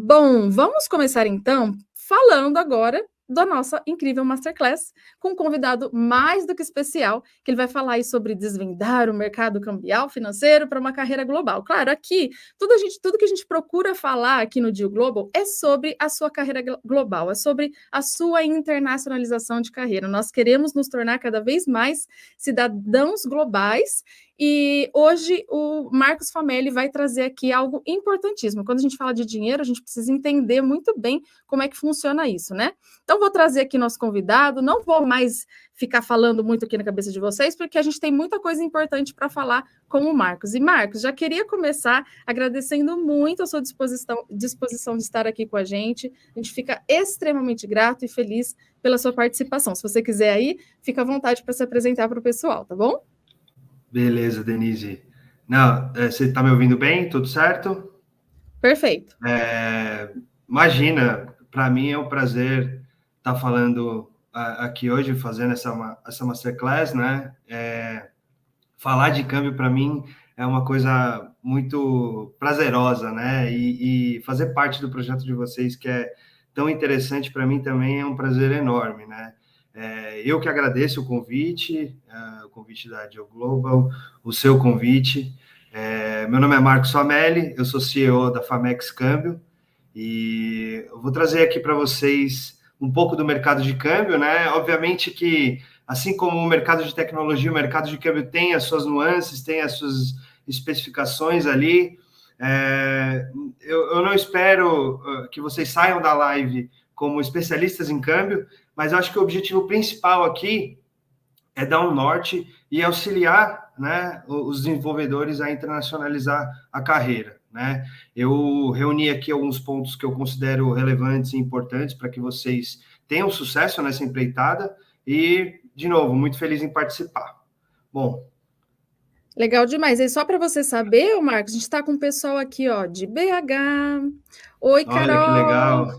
Bom, vamos começar então falando agora da nossa incrível Masterclass, com um convidado mais do que especial, que ele vai falar aí sobre desvendar o mercado cambial financeiro para uma carreira global. Claro, aqui, tudo que a gente procura falar aqui no Deal Global é sobre a sua carreira global, é sobre a sua internacionalização de carreira. Nós queremos nos tornar cada vez mais cidadãos globais. E hoje o Marcos Famelli vai trazer aqui algo importantíssimo. Quando a gente fala de dinheiro, a gente precisa entender muito bem como é que funciona isso, né? Então, vou trazer aqui nosso convidado. Não vou mais ficar falando muito aqui na cabeça de vocês, porque a gente tem muita coisa importante para falar com o Marcos. E, Marcos, já queria começar agradecendo muito a sua disposição de estar aqui com a gente. A gente fica extremamente grato e feliz pela sua participação. Se você quiser aí, fica à vontade para se apresentar para o pessoal, tá bom? Beleza, Denise. Não, você está me ouvindo bem? Tudo certo? Perfeito. Imagina, para mim é um prazer estar falando aqui hoje, fazendo essa masterclass, né? Falar de câmbio para mim é uma coisa muito prazerosa, né? E fazer parte do projeto de vocês, que é tão interessante para mim também, é um prazer enorme, né? Eu que agradeço o convite da Deal Global, o seu convite. Meu nome é Marcos Famelli, eu sou CEO da Famex Câmbio e eu vou trazer aqui para vocês um pouco do mercado de câmbio, né? Obviamente que, assim como o mercado de tecnologia, o mercado de câmbio tem as suas nuances, tem as suas especificações ali. Eu não espero que vocês saiam da live como especialistas em câmbio, mas eu acho que o objetivo principal aqui é dar um norte e auxiliar, né, os desenvolvedores a internacionalizar a carreira, né? Eu reuni aqui alguns pontos que eu considero relevantes e importantes para que vocês tenham sucesso nessa empreitada e, de novo, muito feliz em participar. Bom, legal demais. E só para você saber, Marcos, a gente está com o pessoal aqui, ó, de BH. Oi, olha que Carol. legal.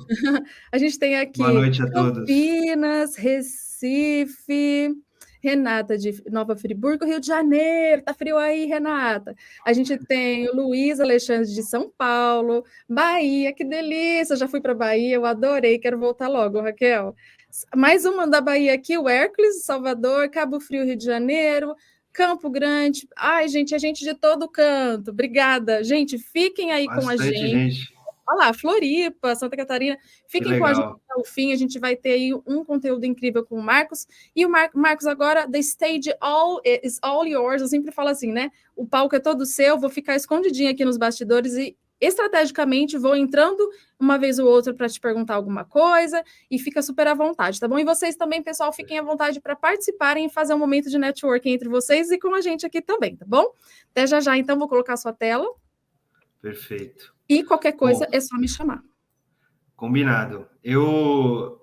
A gente tem Boa aqui noite a todos. Campinas, Recife, Renata de Nova Friburgo, Rio de Janeiro. Tá frio aí, Renata? A gente tem o Luiz Alexandre de São Paulo, Bahia, que delícia. Já fui para Bahia, eu adorei, quero voltar logo, Raquel. Mais uma da Bahia aqui, o Hércules, Salvador, Cabo Frio, Rio de Janeiro, Campo Grande. Ai, gente, é gente de todo canto. Obrigada. Gente, fiquem aí com a Bastante gente. gente. Olha lá, Floripa, Santa Catarina. Que Fiquem com a gente legal. até o fim. A gente vai ter aí um conteúdo incrível com o Marcos. E o Marcos, agora, the stage is all yours. Eu sempre falo assim, né? O palco é todo seu. Vou ficar escondidinha aqui nos bastidores e estrategicamente vou entrando uma vez ou outra para te perguntar alguma coisa e fica super à vontade, tá bom? E vocês também, pessoal, fiquem à vontade para participarem e fazer um momento de networking entre vocês e com a gente aqui também, tá bom? Até já já, então, vou colocar a sua tela. Perfeito. E qualquer coisa Bom, é só me chamar. combinado. O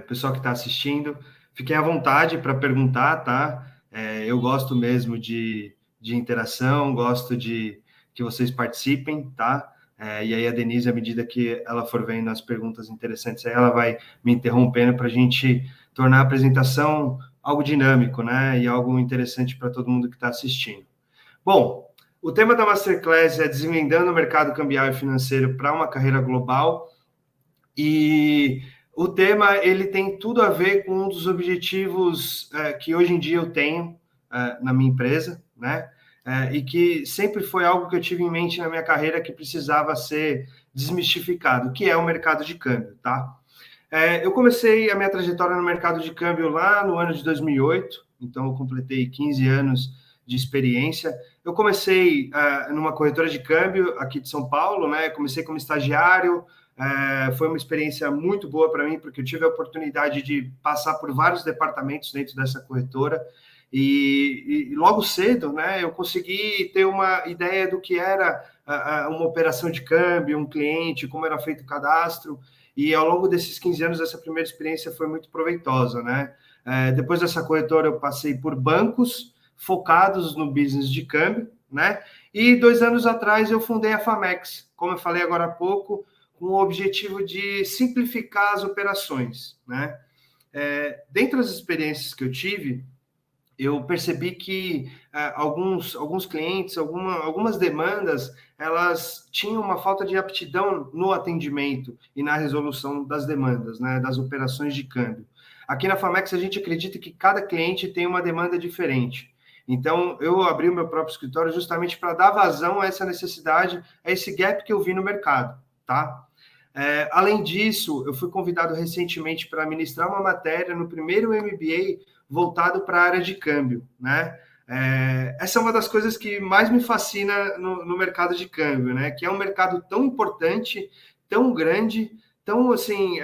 pessoal que está assistindo, fiquem à vontade para perguntar, tá? Eu gosto mesmo de interação, gosto de que vocês participem, tá? E aí a Denise, à medida que ela for vendo as perguntas interessantes, aí ela vai me interrompendo para a gente tornar a apresentação algo dinâmico, né? E algo interessante para todo mundo que está assistindo. Bom, o tema da Masterclass é desvendando o mercado cambial e financeiro para uma carreira global. E o tema ele tem tudo a ver com um dos objetivos que hoje em dia eu tenho na minha empresa, né? E que sempre foi algo que eu tive em mente na minha carreira que precisava ser desmistificado, que é o mercado de câmbio, tá? Eu comecei a minha trajetória no mercado de câmbio lá no ano de 2008, então eu completei 15 anos de experiência. Eu comecei numa corretora de câmbio aqui de São Paulo, né? Comecei como estagiário. Foi uma experiência muito boa para mim, porque eu tive a oportunidade de passar por vários departamentos dentro dessa corretora e logo cedo, né, eu consegui ter uma ideia do que era uma operação de câmbio, um cliente, como era feito o cadastro, e ao longo desses 15 anos, essa primeira experiência foi muito proveitosa, né? Depois dessa corretora, eu passei por bancos focados no business de câmbio, né? E 2 anos atrás, eu fundei a Famex, como eu falei agora há pouco, com o objetivo de simplificar as operações, né? Dentre as experiências que eu tive, eu percebi que alguns clientes, algumas demandas, elas tinham uma falta de aptidão no atendimento e na resolução das demandas, né, das operações de câmbio. Aqui na Famex, a gente acredita que cada cliente tem uma demanda diferente. Então, eu abri o meu próprio escritório justamente para dar vazão a essa necessidade, a esse gap que eu vi no mercado, tá? Além disso, eu fui convidado recentemente para ministrar uma matéria no primeiro MBA voltado para a área de câmbio, né? Essa é uma das coisas que mais me fascina no mercado de câmbio, né? Que é um mercado tão importante, tão grande, tão assim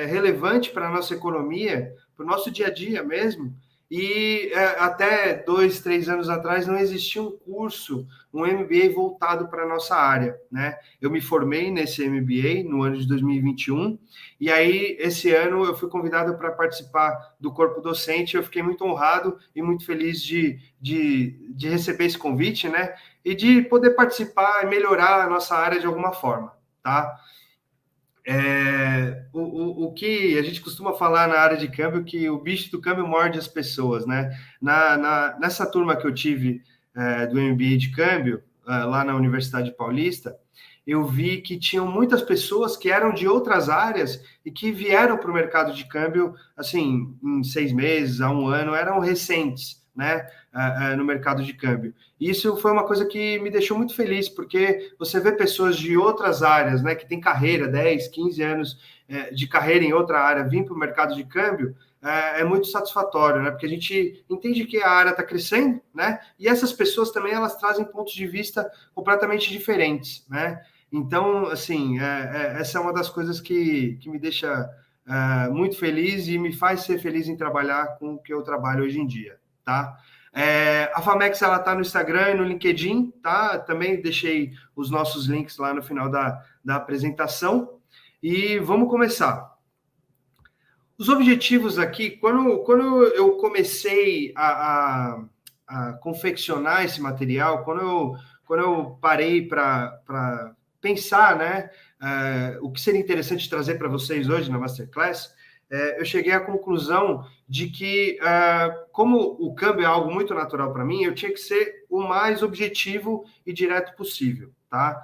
relevante para a nossa economia, para o nosso dia a dia mesmo. E até 2, 3 anos atrás não existia um curso, um MBA voltado para a nossa área, né? Eu me formei nesse MBA no ano de 2021, e aí esse ano eu fui convidado para participar do corpo docente. Eu fiquei muito honrado e muito feliz de receber esse convite, né? E de poder participar e melhorar a nossa área de alguma forma, tá? O que a gente costuma falar na área de câmbio, que o bicho do câmbio morde as pessoas, né? Nessa turma que eu tive do MBA de câmbio, lá na Universidade Paulista, eu vi que tinham muitas pessoas que eram de outras áreas e que vieram para o mercado de câmbio, assim, em 6 meses, a um ano, eram recentes, né? No mercado de câmbio. Isso foi uma coisa que me deixou muito feliz, porque você vê pessoas de outras áreas, né, que têm carreira, 10, 15 anos de carreira em outra área, vir para o mercado de câmbio, é muito satisfatório, né, porque a gente entende que a área está crescendo, né, e essas pessoas também, elas trazem pontos de vista completamente diferentes, né. Então, assim, essa é uma das coisas que me deixa muito feliz e me faz ser feliz em trabalhar com o que eu trabalho hoje em dia, tá? A Famex, ela está no Instagram e no LinkedIn, tá? Também deixei os nossos links lá no final da apresentação. E vamos começar. Os objetivos aqui, quando eu comecei a confeccionar esse material, quando eu parei para pensar, né, o que seria interessante trazer para vocês hoje na Masterclass, eu cheguei à conclusão de que, como o câmbio é algo muito natural para mim, eu tinha que ser o mais objetivo e direto possível, tá?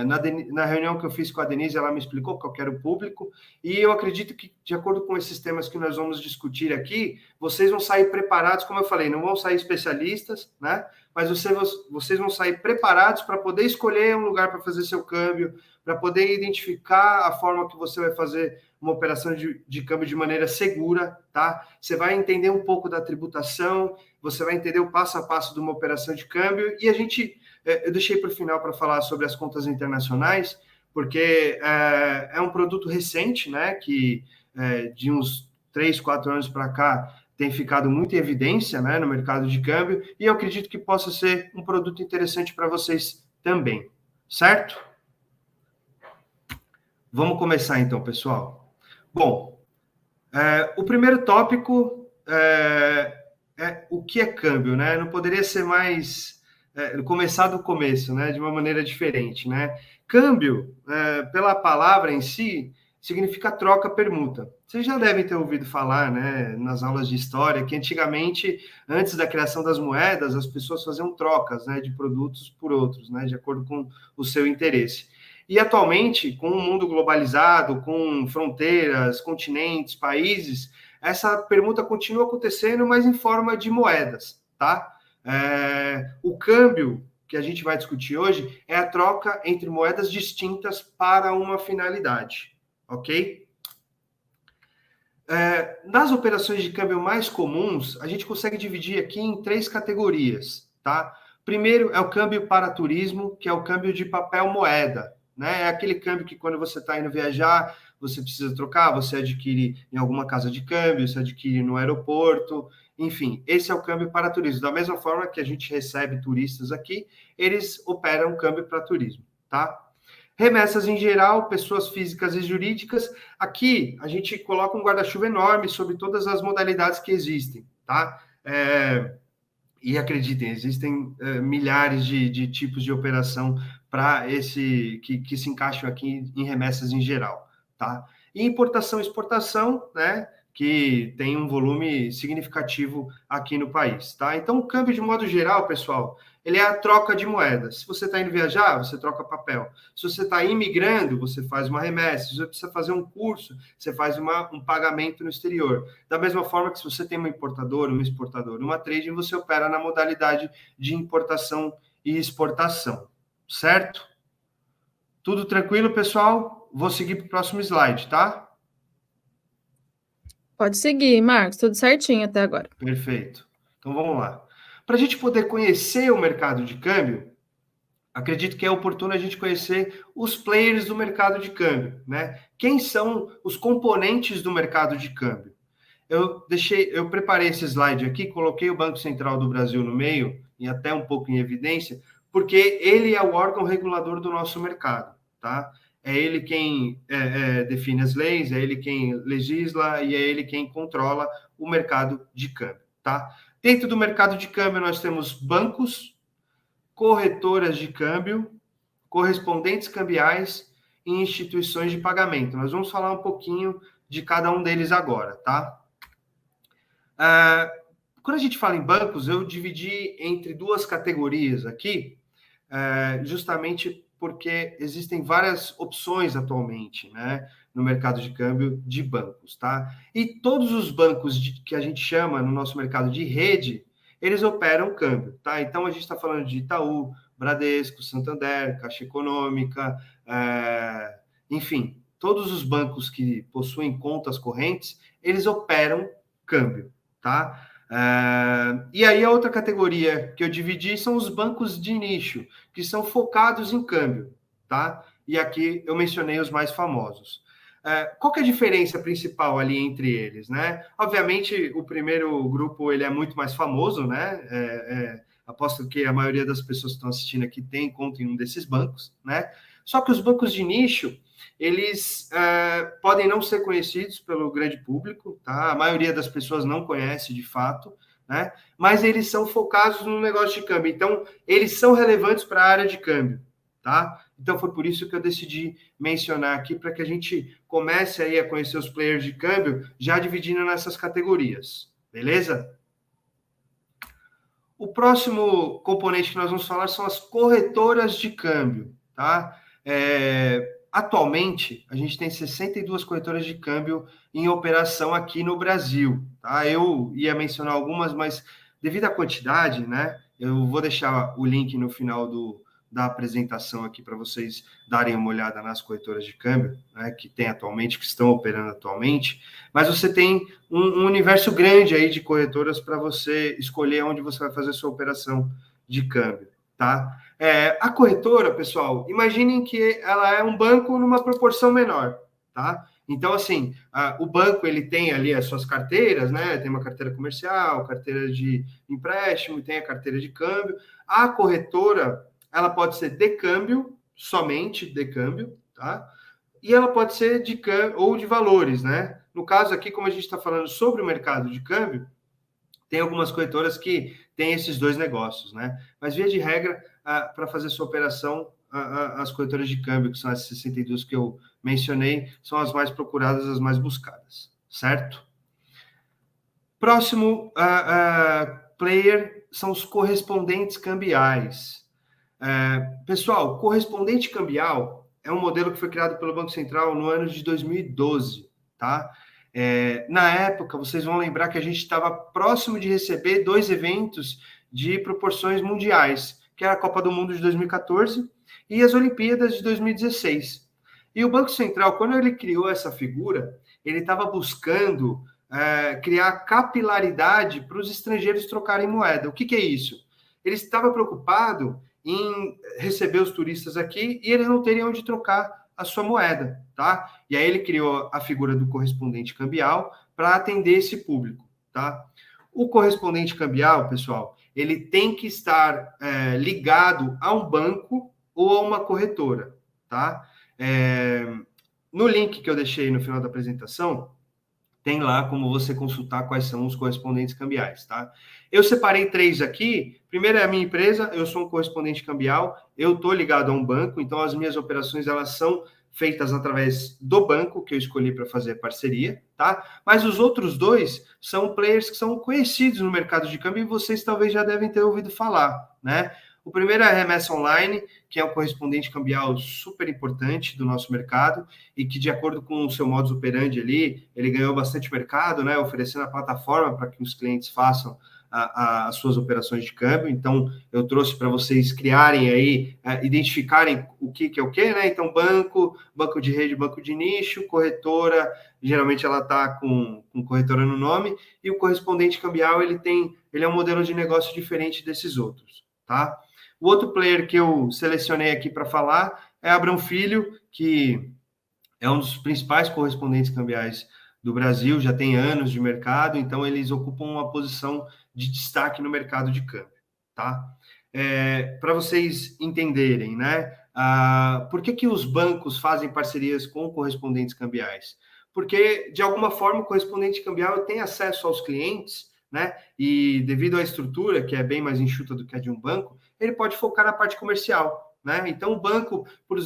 Na reunião que eu fiz com a Denise, ela me explicou qual era o público, e eu acredito que, de acordo com esses temas que nós vamos discutir aqui, vocês vão sair preparados, como eu falei, não vão sair especialistas, né? Mas vocês vão sair preparados para poder escolher um lugar para fazer seu câmbio, para poder identificar a forma que você vai fazer uma operação de câmbio de maneira segura, tá? Você vai entender um pouco da tributação, você vai entender o passo a passo de uma operação de câmbio, e eu deixei para o final para falar sobre as contas internacionais, porque é um produto recente, né, que de uns 3, 4 anos para cá tem ficado muito em evidência, né, no mercado de câmbio, e eu acredito que possa ser um produto interessante para vocês também, certo? Vamos começar então, pessoal. Bom, o primeiro tópico é o que é câmbio, né? Não poderia ser mais começar do começo, né? De uma maneira diferente, né? Câmbio, pela palavra em si, significa troca, permuta. Vocês já devem ter ouvido falar, né, nas aulas de história, que antigamente, antes da criação das moedas, as pessoas faziam trocas, né, de produtos por outros, né, de acordo com o seu interesse. E atualmente, com o mundo globalizado, com fronteiras, continentes, países, essa permuta continua acontecendo, mas em forma de moedas, tá? O câmbio que a gente vai discutir hoje é a troca entre moedas distintas para uma finalidade, ok? Nas operações de câmbio mais comuns, a gente consegue dividir aqui em 3 categorias, tá? Primeiro é o câmbio para turismo, que é o câmbio de papel moeda, né? É aquele câmbio que quando você está indo viajar, você precisa trocar, você adquire em alguma casa de câmbio, você adquire no aeroporto, enfim, esse é o câmbio para turismo. Da mesma forma que a gente recebe turistas aqui, eles operam câmbio para turismo, tá? Remessas em geral, pessoas físicas e jurídicas. Aqui a gente coloca um guarda-chuva enorme sobre todas as modalidades que existem, tá? E acreditem, existem milhares de tipos de operação para esse que se encaixam aqui em remessas em geral, tá? E importação e exportação, né? que tem um volume significativo aqui no país, tá? Então, o câmbio, de modo geral, pessoal, ele é a troca de moedas. Se você está indo viajar, você troca papel. Se você está imigrando, você faz uma remessa. Se você precisa fazer um curso, você faz um pagamento no exterior. Da mesma forma que se você tem uma importadora, uma exportadora, uma trading, você opera na modalidade de importação e exportação, certo? Tudo tranquilo, pessoal? Vou seguir para o próximo slide, tá? Pode seguir, Marcos, tudo certinho até agora. Perfeito. Então vamos lá. Para a gente poder conhecer o mercado de câmbio, acredito que é oportuno a gente conhecer os players do mercado de câmbio, né? Quem são os componentes do mercado de câmbio? Eu preparei esse slide aqui, coloquei o Banco Central do Brasil no meio e até um pouco em evidência, porque ele é o órgão regulador do nosso mercado, tá? É ele quem define as leis, é ele quem legisla e é ele quem controla o mercado de câmbio, tá? Dentro do mercado de câmbio nós temos bancos, corretoras de câmbio, correspondentes cambiais e instituições de pagamento. Nós vamos falar um pouquinho de cada um deles agora, tá? Quando a gente fala em bancos, eu dividi entre duas categorias aqui, justamente porque existem várias opções atualmente, né, no mercado de câmbio de bancos, tá? E todos os bancos que a gente chama no nosso mercado de rede, eles operam câmbio, tá? Então a gente está falando de Itaú, Bradesco, Santander, Caixa Econômica, enfim, todos os bancos que possuem contas correntes, eles operam câmbio, tá? E aí a outra categoria que eu dividi são os bancos de nicho, que são focados em câmbio, tá? E aqui eu mencionei os mais famosos. Qual que é a diferença principal ali entre eles, né? Obviamente, o primeiro grupo ele é muito mais famoso, né? Aposto que a maioria das pessoas que estão assistindo aqui tem conta em um desses bancos, né? Só que os bancos de nicho, eles podem não ser conhecidos pelo grande público, tá? A maioria das pessoas não conhece de fato, né? Mas eles são focados no negócio de câmbio. Então, eles são relevantes para a área de câmbio, tá? Então, foi por isso que eu decidi mencionar aqui, para que a gente comece aí a conhecer os players de câmbio, já dividindo nessas categorias, beleza? O próximo componente que nós vamos falar são as corretoras de câmbio, tá? Atualmente, a gente tem 62 corretoras de câmbio em operação aqui no Brasil, tá? Eu ia mencionar algumas, mas devido à quantidade, né? Eu vou deixar o link no final da apresentação aqui para vocês darem uma olhada nas corretoras de câmbio, né, que tem atualmente, que estão operando atualmente, mas você tem um universo grande aí de corretoras para você escolher onde você vai fazer a sua operação de câmbio, tá? A corretora, pessoal, imaginem que ela é um banco numa proporção menor, tá? Então, assim, o banco, ele tem ali as suas carteiras, né? Tem uma carteira comercial, carteira de empréstimo, tem a carteira de câmbio. A corretora, ela pode ser de câmbio, somente de câmbio, tá? E ela pode ser de câmbio ou de valores, né? No caso aqui, como a gente está falando sobre o mercado de câmbio, tem algumas corretoras que têm esses dois negócios, né? Mas, via de regra, para fazer sua operação, as corretoras de câmbio, que são as 62 que eu mencionei, são as mais procuradas, as mais buscadas, certo? Próximo player são os correspondentes cambiais. Pessoal, correspondente cambial é um modelo que foi criado pelo Banco Central no ano de 2012, tá? Na época, vocês vão lembrar que a gente estava próximo de receber dois eventos de proporções mundiais, que era a Copa do Mundo de 2014 e as Olimpíadas de 2016. E o Banco Central, quando ele criou essa figura, ele estava buscando criar capilaridade para os estrangeiros trocarem moeda. O que é isso? Ele estava preocupado em receber os turistas aqui e eles não teriam onde trocar a sua moeda, tá? E aí ele criou a figura do correspondente cambial para atender esse público, tá? O correspondente cambial, pessoal, ele tem que estar ligado a um banco ou a uma corretora, tá? No link que eu deixei no final da apresentação, tem lá como você consultar quais são os correspondentes cambiais, tá? Eu separei 3 aqui. Primeiro é a minha empresa, eu sou um correspondente cambial, eu estou ligado a um banco, então as minhas operações, elas são feitas através do banco que eu escolhi para fazer parceria, tá? Mas os outros dois são players que são conhecidos no mercado de câmbio e vocês talvez já devem ter ouvido falar, né? O primeiro é a Remessa Online, que é um correspondente cambial super importante do nosso mercado e que, de acordo com o seu modus operandi ali, ele ganhou bastante mercado, né? Oferecendo a plataforma para que os clientes façam as suas operações de câmbio. Então, eu trouxe para vocês criarem aí, identificarem o que é o que, né? Então, banco de rede, banco de nicho, corretora, geralmente ela está com corretora no nome, e o correspondente cambial, ele é um modelo de negócio diferente desses outros, tá? O outro player que eu selecionei aqui para falar é a Abrão Filho, que é um dos principais correspondentes cambiais do Brasil, já tem anos de mercado, então eles ocupam uma posição de destaque no mercado de câmbio, tá? Para vocês entenderem, né? Por que os bancos fazem parcerias com correspondentes cambiais? Porque, de alguma forma, o correspondente cambial tem acesso aos clientes, né? E devido à estrutura, que é bem mais enxuta do que a de um banco, ele pode focar na parte comercial, né? Então, o banco, por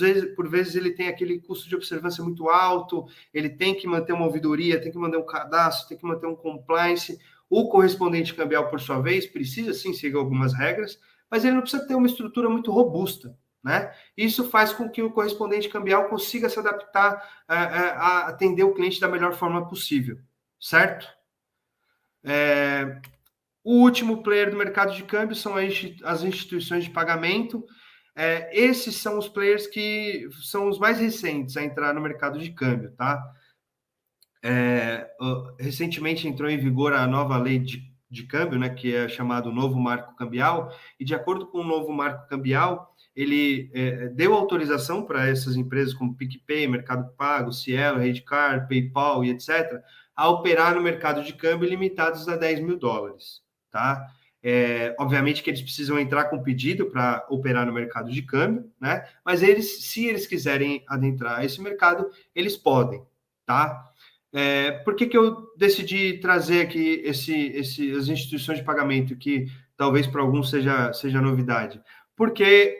vezes, ele tem aquele custo de observância muito alto, ele tem que manter uma ouvidoria, tem que manter um cadastro, tem que manter um compliance. O correspondente cambial, por sua vez, precisa sim seguir algumas regras, mas ele não precisa ter uma estrutura muito robusta, né? Isso faz com que o correspondente cambial consiga se adaptar a atender o cliente da melhor forma possível, certo? O último player do mercado de câmbio são as instituições de pagamento. Esses são os players que são os mais recentes a entrar no mercado de câmbio, tá? Recentemente entrou em vigor a nova lei de câmbio, né, que é chamado Novo Marco Cambial, e de acordo com o Novo Marco Cambial, ele deu autorização para essas empresas como PicPay, Mercado Pago, Cielo, Redcard, PayPal e etc., a operar no mercado de câmbio limitados a $10 mil, tá? Obviamente que eles precisam entrar com pedido para operar no mercado de câmbio, né? Mas se eles quiserem adentrar esse mercado, eles podem, tá? Por que eu decidi trazer aqui as instituições de pagamento, que talvez para alguns seja novidade? Porque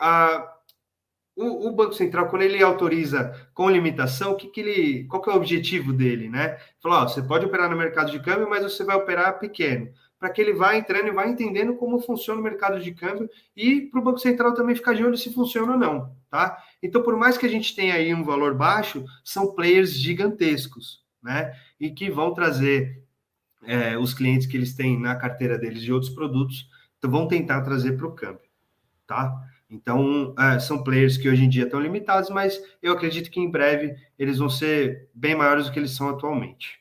o Banco Central, quando ele autoriza com limitação, qual que é o objetivo dele, né? Falou, você pode operar no mercado de câmbio, mas você vai operar pequeno, para que ele vá entrando e vá entendendo como funciona o mercado de câmbio e para o Banco Central também ficar de olho se funciona ou não, tá? Então, por mais que a gente tenha aí um valor baixo, são players gigantescos, né? E que vão trazer os clientes que eles têm na carteira deles de outros produtos, então vão tentar trazer para o câmbio, tá? Então, são players que hoje em dia estão limitados, mas eu acredito que em breve eles vão ser bem maiores do que eles são atualmente.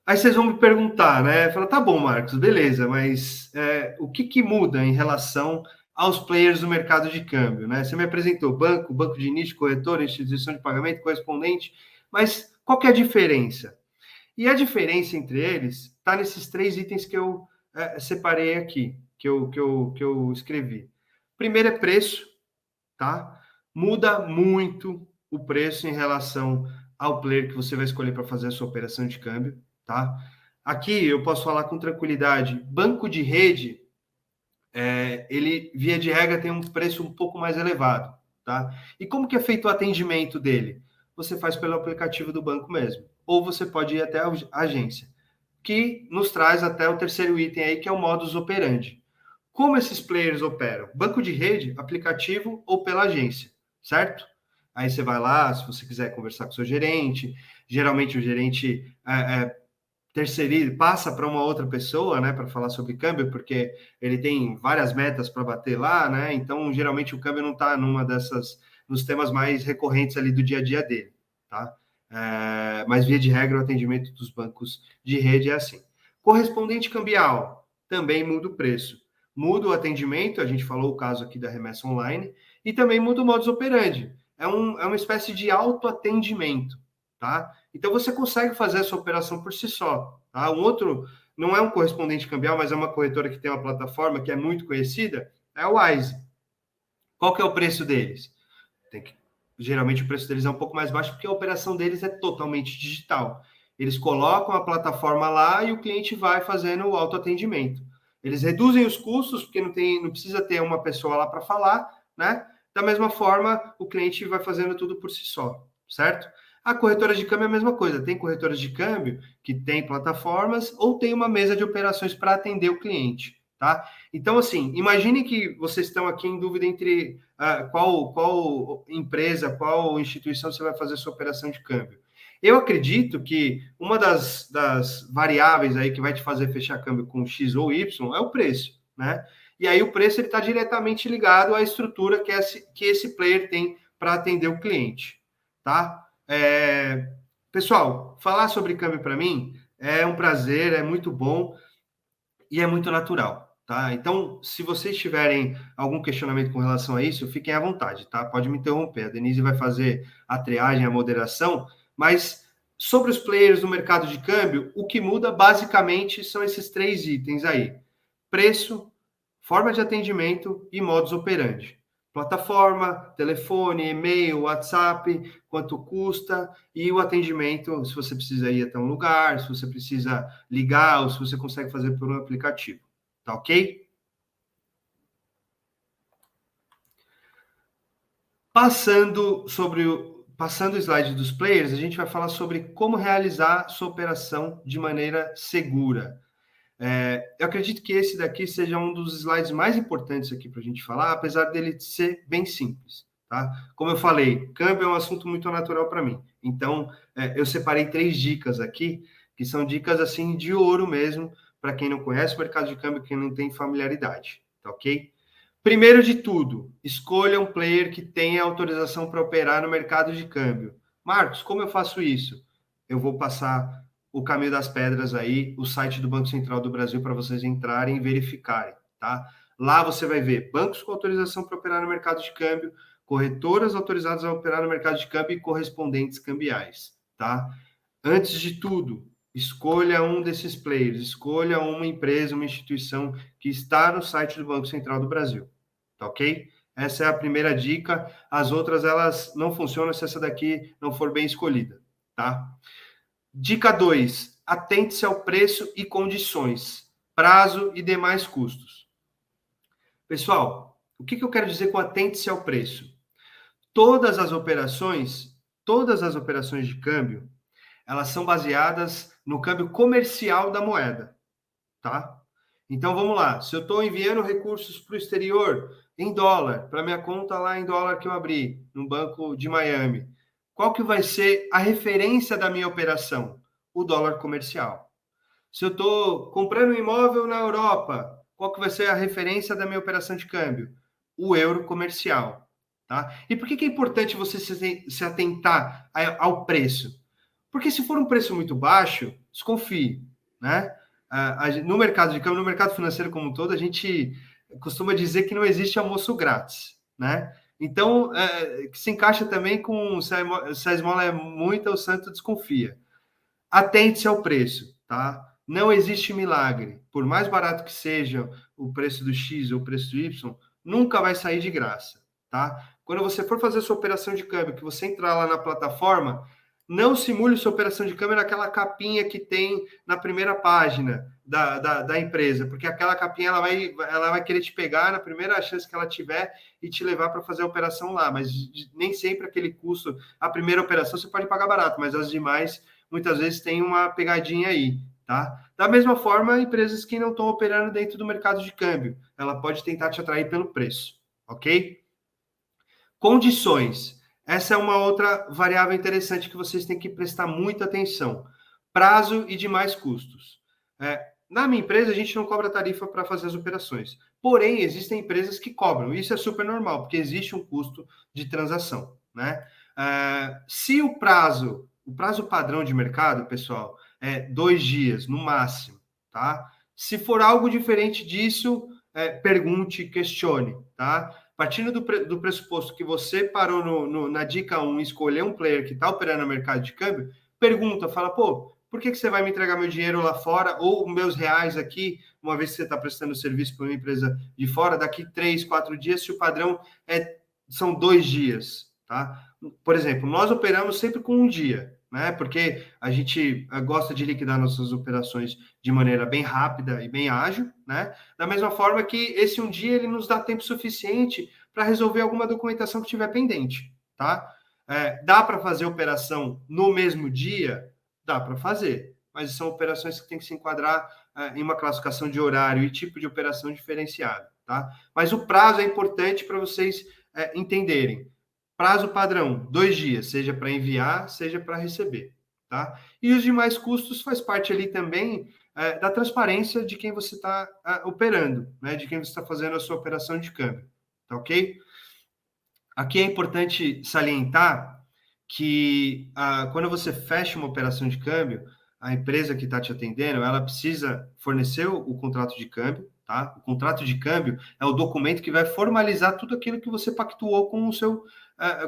Aí vocês vão me perguntar, né? Fala, tá bom, Marcos, beleza, mas o que muda em relação aos players do mercado de câmbio, né? Você me apresentou banco de nicho, corretora, instituição de pagamento, correspondente, mas qual que é a diferença? E a diferença entre eles está nesses 3 itens que eu separei aqui, que eu escrevi. Primeiro é preço, tá? Muda muito o preço em relação ao player que você vai escolher para fazer a sua operação de câmbio, tá? Aqui eu posso falar com tranquilidade, banco de rede, ele, via de regra, tem um preço um pouco mais elevado, tá? E como que é feito o atendimento dele? Você faz pelo aplicativo do banco mesmo, ou você pode ir até a agência, que nos traz até o terceiro item aí, que é o modus operandi. Como esses players operam? Banco de rede, aplicativo ou pela agência, certo? Aí você vai lá, se você quiser conversar com o seu gerente, geralmente o gerente terceiriza, passa para uma outra pessoa, né, para falar sobre câmbio, porque ele tem várias metas para bater lá, né? Então, geralmente o câmbio não está nos temas mais recorrentes ali do dia a dia dele, tá? Mas via de regra o atendimento dos bancos de rede é assim. Correspondente cambial também muda o preço, muda o atendimento, a gente falou o caso aqui da remessa online, e também muda o modus operandi. É uma espécie de autoatendimento, tá? Então, você consegue fazer essa operação por si só, tá? Um outro, não é um correspondente cambial, mas é uma corretora que tem uma plataforma que é muito conhecida, é o Wise. Qual que é o preço deles? Geralmente, o preço deles é um pouco mais baixo, porque a operação deles é totalmente digital. Eles colocam a plataforma lá e o cliente vai fazendo o autoatendimento. Eles reduzem os custos, porque não precisa ter uma pessoa lá para falar, né? Da mesma forma, o cliente vai fazendo tudo por si só. certo? A corretora de câmbio é a mesma coisa. Tem corretoras de câmbio que tem plataformas ou tem uma mesa de operações para atender o cliente, tá? Então, assim, imagine que vocês estão aqui em dúvida entre qual empresa, qual instituição você vai fazer sua operação de câmbio. Eu acredito que uma das variáveis aí que vai te fazer fechar câmbio com X ou Y é o preço, né? E aí o preço está diretamente ligado à estrutura que esse player tem para atender o cliente, tá? Pessoal, falar sobre câmbio para mim é um prazer, é muito bom e é muito natural, tá? Então, se vocês tiverem algum questionamento com relação a isso, fiquem à vontade, tá? Pode me interromper. A Denise vai fazer a triagem, a moderação, mas sobre os players do mercado de câmbio, o que muda basicamente são esses 3 itens aí: preço, forma de atendimento e modus operandi. Plataforma, telefone, e-mail, WhatsApp, quanto custa e o atendimento, se você precisa ir até um lugar, se você precisa ligar ou se você consegue fazer por um aplicativo. Tá ok? Passando o slide dos players, a gente vai falar sobre como realizar sua operação de maneira segura. Eu acredito que esse daqui seja um dos slides mais importantes aqui para a gente falar, apesar dele ser bem simples, tá? Como eu falei, câmbio é um assunto muito natural para mim. Então, eu separei 3 dicas aqui, que são dicas assim de ouro mesmo, para quem não conhece o mercado de câmbio, quem não tem familiaridade, tá ok? Primeiro de tudo, escolha um player que tenha autorização para operar no mercado de câmbio. Marcos, como eu faço isso? Eu vou passar o caminho das pedras aí, o site do Banco Central do Brasil para vocês entrarem e verificarem, tá? Lá você vai ver bancos com autorização para operar no mercado de câmbio, corretoras autorizadas a operar no mercado de câmbio e correspondentes cambiais, tá? Antes de tudo, escolha um desses players, escolha uma empresa, uma instituição que está no site do Banco Central do Brasil, tá ok? Essa é a primeira dica. As outras, elas não funcionam se essa daqui não for bem escolhida, tá? Dica 2, atente-se ao preço e condições, prazo e demais custos. Pessoal, o que eu quero dizer com atente-se ao preço? Todas as operações de câmbio, elas são baseadas no câmbio comercial da moeda, tá? Então vamos lá, se eu estou enviando recursos para o exterior em dólar, para minha conta lá em dólar que eu abri no banco de Miami, qual que vai ser a referência da minha operação? O dólar comercial. Se eu estou comprando um imóvel na Europa, qual que vai ser a referência da minha operação de câmbio? O euro comercial, tá? E por que é importante você se atentar ao preço? Porque se for um preço muito baixo, desconfie, né? No mercado de câmbio, no mercado financeiro como um todo, a gente costuma dizer que não existe almoço grátis, né? Então, que se encaixa também com se a esmola é muita, o santo desconfia. Atente-se ao preço, tá? Não existe milagre. Por mais barato que seja o preço do X ou o preço do Y, nunca vai sair de graça, tá? Quando você for fazer sua operação de câmbio, que você entrar lá na plataforma, não simule sua operação de câmbio naquela capinha que tem na primeira página da empresa, porque aquela capinha ela vai querer te pegar na primeira chance que ela tiver e te levar para fazer a operação lá, mas nem sempre aquele custo, a primeira operação você pode pagar barato, mas as demais muitas vezes tem uma pegadinha aí, tá? Da mesma forma, empresas que não estão operando dentro do mercado de câmbio, ela pode tentar te atrair pelo preço, ok? Condições. Essa é uma outra variável interessante que vocês têm que prestar muita atenção. Prazo e demais custos. Na minha empresa, a gente não cobra tarifa para fazer as operações. Porém, existem empresas que cobram. Isso é super normal, porque existe um custo de transação, né? Se o prazo padrão de mercado, pessoal, é 2 dias, no máximo, tá? Se for algo diferente disso, pergunte, questione, tá? Partindo do pressuposto que você parou na dica 1 e escolheu um player que está operando no mercado de câmbio, pergunta, fala, pô, por que você vai me entregar meu dinheiro lá fora ou meus reais aqui, uma vez que você está prestando serviço para uma empresa de fora, daqui 3, 4 dias, se o padrão são 2 dias, tá? Por exemplo, nós operamos sempre com 1 dia, né? Porque a gente gosta de liquidar nossas operações de maneira bem rápida e bem ágil, né? Da mesma forma que esse 1 dia ele nos dá tempo suficiente para resolver alguma documentação que tiver pendente, tá? Dá para fazer operação no mesmo dia? Dá para fazer, mas são operações que têm que se enquadrar em uma classificação de horário e tipo de operação diferenciada, tá? Mas o prazo é importante para vocês entenderem. Prazo padrão, 2 dias, seja para enviar, seja para receber, tá? E os demais custos faz parte ali também da transparência de quem você está operando, né? De quem você está fazendo a sua operação de câmbio, tá ok? Aqui é importante salientar que quando você fecha uma operação de câmbio, a empresa que está te atendendo, ela precisa fornecer o contrato de câmbio, tá? O contrato de câmbio é o documento que vai formalizar tudo aquilo que você pactuou com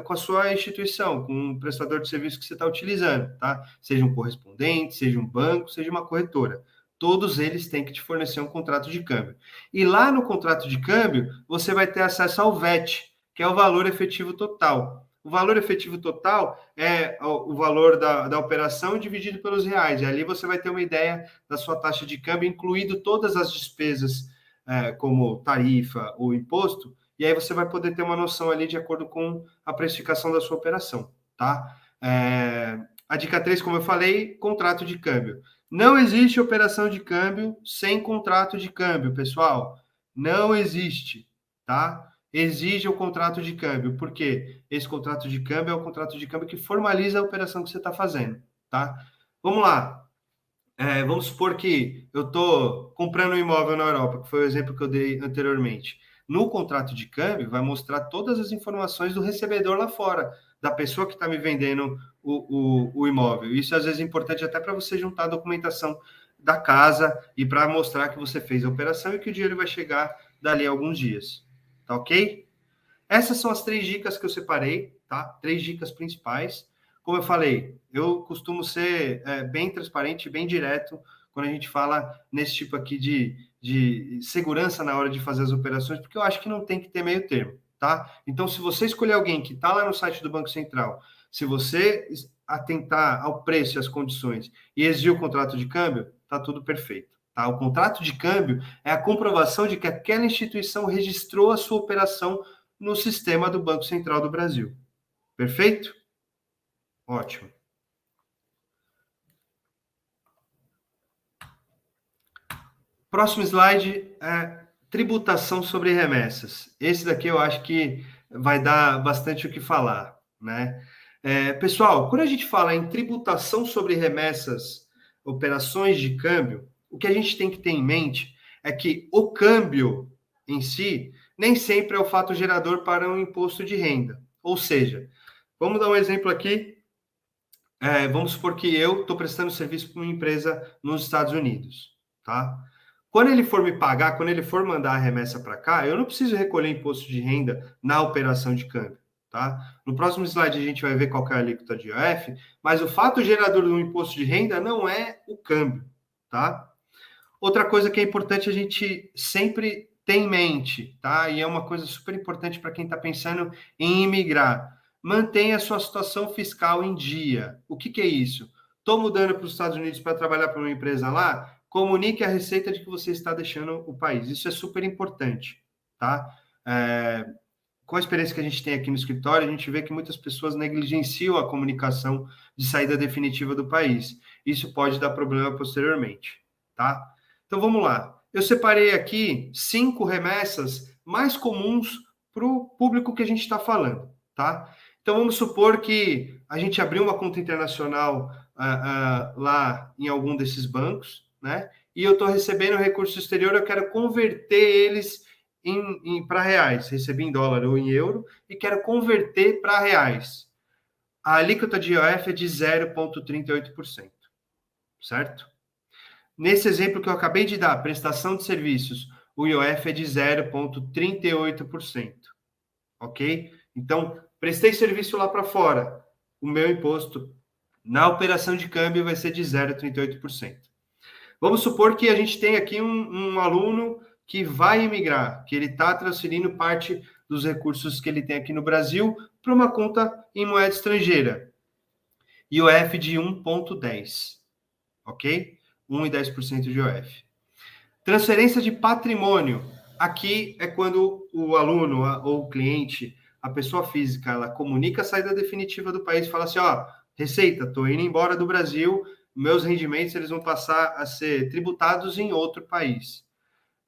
com a sua instituição, com o prestador de serviço que você está utilizando, tá? Seja um correspondente, seja um banco, seja uma corretora. Todos eles têm que te fornecer um contrato de câmbio. E lá no contrato de câmbio, você vai ter acesso ao VET, que é o valor efetivo total. O valor efetivo total é o valor da operação dividido pelos reais. E ali você vai ter uma ideia da sua taxa de câmbio, incluído todas as despesas, como tarifa ou imposto, e aí você vai poder ter uma noção ali de acordo com a precificação da sua operação, tá? A dica 3, como eu falei, contrato de câmbio. Não existe operação de câmbio sem contrato de câmbio, pessoal. Não existe, tá? Exige o contrato de câmbio, porque esse contrato de câmbio é o contrato de câmbio que formaliza a operação que você está fazendo, tá? Vamos lá. Vamos supor que eu estou comprando um imóvel na Europa, que foi o exemplo que eu dei anteriormente. No contrato de câmbio, vai mostrar todas as informações do recebedor lá fora, da pessoa que está me vendendo o imóvel. Isso às vezes é importante até para você juntar a documentação da casa e para mostrar que você fez a operação e que o dinheiro vai chegar dali a alguns dias. Tá ok? Essas são as 3 dicas que eu separei, tá? 3 dicas principais. Como eu falei, eu costumo ser bem transparente, bem direto, quando a gente fala nesse tipo aqui de segurança na hora de fazer as operações, porque eu acho que não tem que ter meio termo, tá? Então, se você escolher alguém que está lá no site do Banco Central, se você atentar ao preço e às condições e exigir o contrato de câmbio, tá tudo perfeito. Tá? O contrato de câmbio é a comprovação de que aquela instituição registrou a sua operação no sistema do Banco Central do Brasil. Perfeito? Ótimo. Próximo slide é tributação sobre remessas. Esse daqui eu acho que vai dar bastante o que falar, né? Pessoal, quando a gente fala em tributação sobre remessas, operações de câmbio, o que a gente tem que ter em mente é que o câmbio em si nem sempre é o fato gerador para um imposto de renda. Ou seja, vamos dar um exemplo aqui. Vamos supor que eu estou prestando serviço para uma empresa nos Estados Unidos, tá? Quando ele for me pagar, quando ele for mandar a remessa para cá, eu não preciso recolher imposto de renda na operação de câmbio, tá? No próximo slide a gente vai ver qual é a alíquota de IOF, mas o fato gerador do imposto de renda não é o câmbio, tá? Outra coisa que é importante a gente sempre ter em mente, tá? E é uma coisa super importante para quem está pensando em imigrar. Mantenha a sua situação fiscal em dia. O que é isso? Estou mudando para os Estados Unidos para trabalhar para uma empresa lá? Comunique a receita de que você está deixando o país. Isso é super importante, tá? Com a experiência que a gente tem aqui no escritório, a gente vê que muitas pessoas negligenciam a comunicação de saída definitiva do país. Isso pode dar problema posteriormente, tá? Então, vamos lá. Eu separei aqui 5 remessas mais comuns para o público que a gente está falando, tá? Então, vamos supor que a gente abriu uma conta internacional lá em algum desses bancos, né? E eu estou recebendo recurso exterior, eu quero converter eles para reais. Recebi em dólar ou em euro e quero converter para reais. A alíquota de IOF é de 0,38%, certo? Nesse exemplo que eu acabei de dar, prestação de serviços, o IOF é de 0,38%, ok? Então, prestei serviço lá para fora, o meu imposto na operação de câmbio vai ser de 0,38%. Vamos supor que a gente tem aqui um aluno que vai emigrar, que ele está transferindo parte dos recursos que ele tem aqui no Brasil para uma conta em moeda estrangeira. IOF de 1,10%, ok? 1,10% de IOF. Transferência de patrimônio. Aqui é quando o aluno ou o cliente a pessoa física, ela comunica a saída definitiva do país, fala assim, ó, Receita, estou indo embora do Brasil, meus rendimentos eles vão passar a ser tributados em outro país.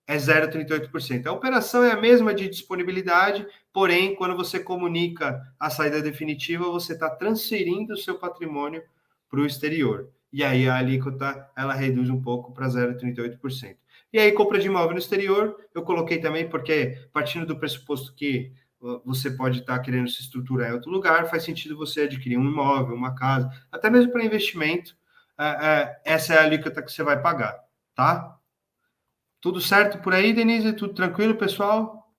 É 0,38%. A operação é a mesma de disponibilidade, porém, quando você comunica a saída definitiva, você está transferindo o seu patrimônio para o exterior. E aí a alíquota ela reduz um pouco para 0,38%. E aí, compra de imóvel no exterior, eu coloquei também, porque partindo do pressuposto que você pode estar querendo se estruturar em outro lugar, faz sentido você adquirir um imóvel, uma casa, até mesmo para investimento, essa é a alíquota que você vai pagar, tá? Tudo certo por aí, Denise? Tudo tranquilo, pessoal?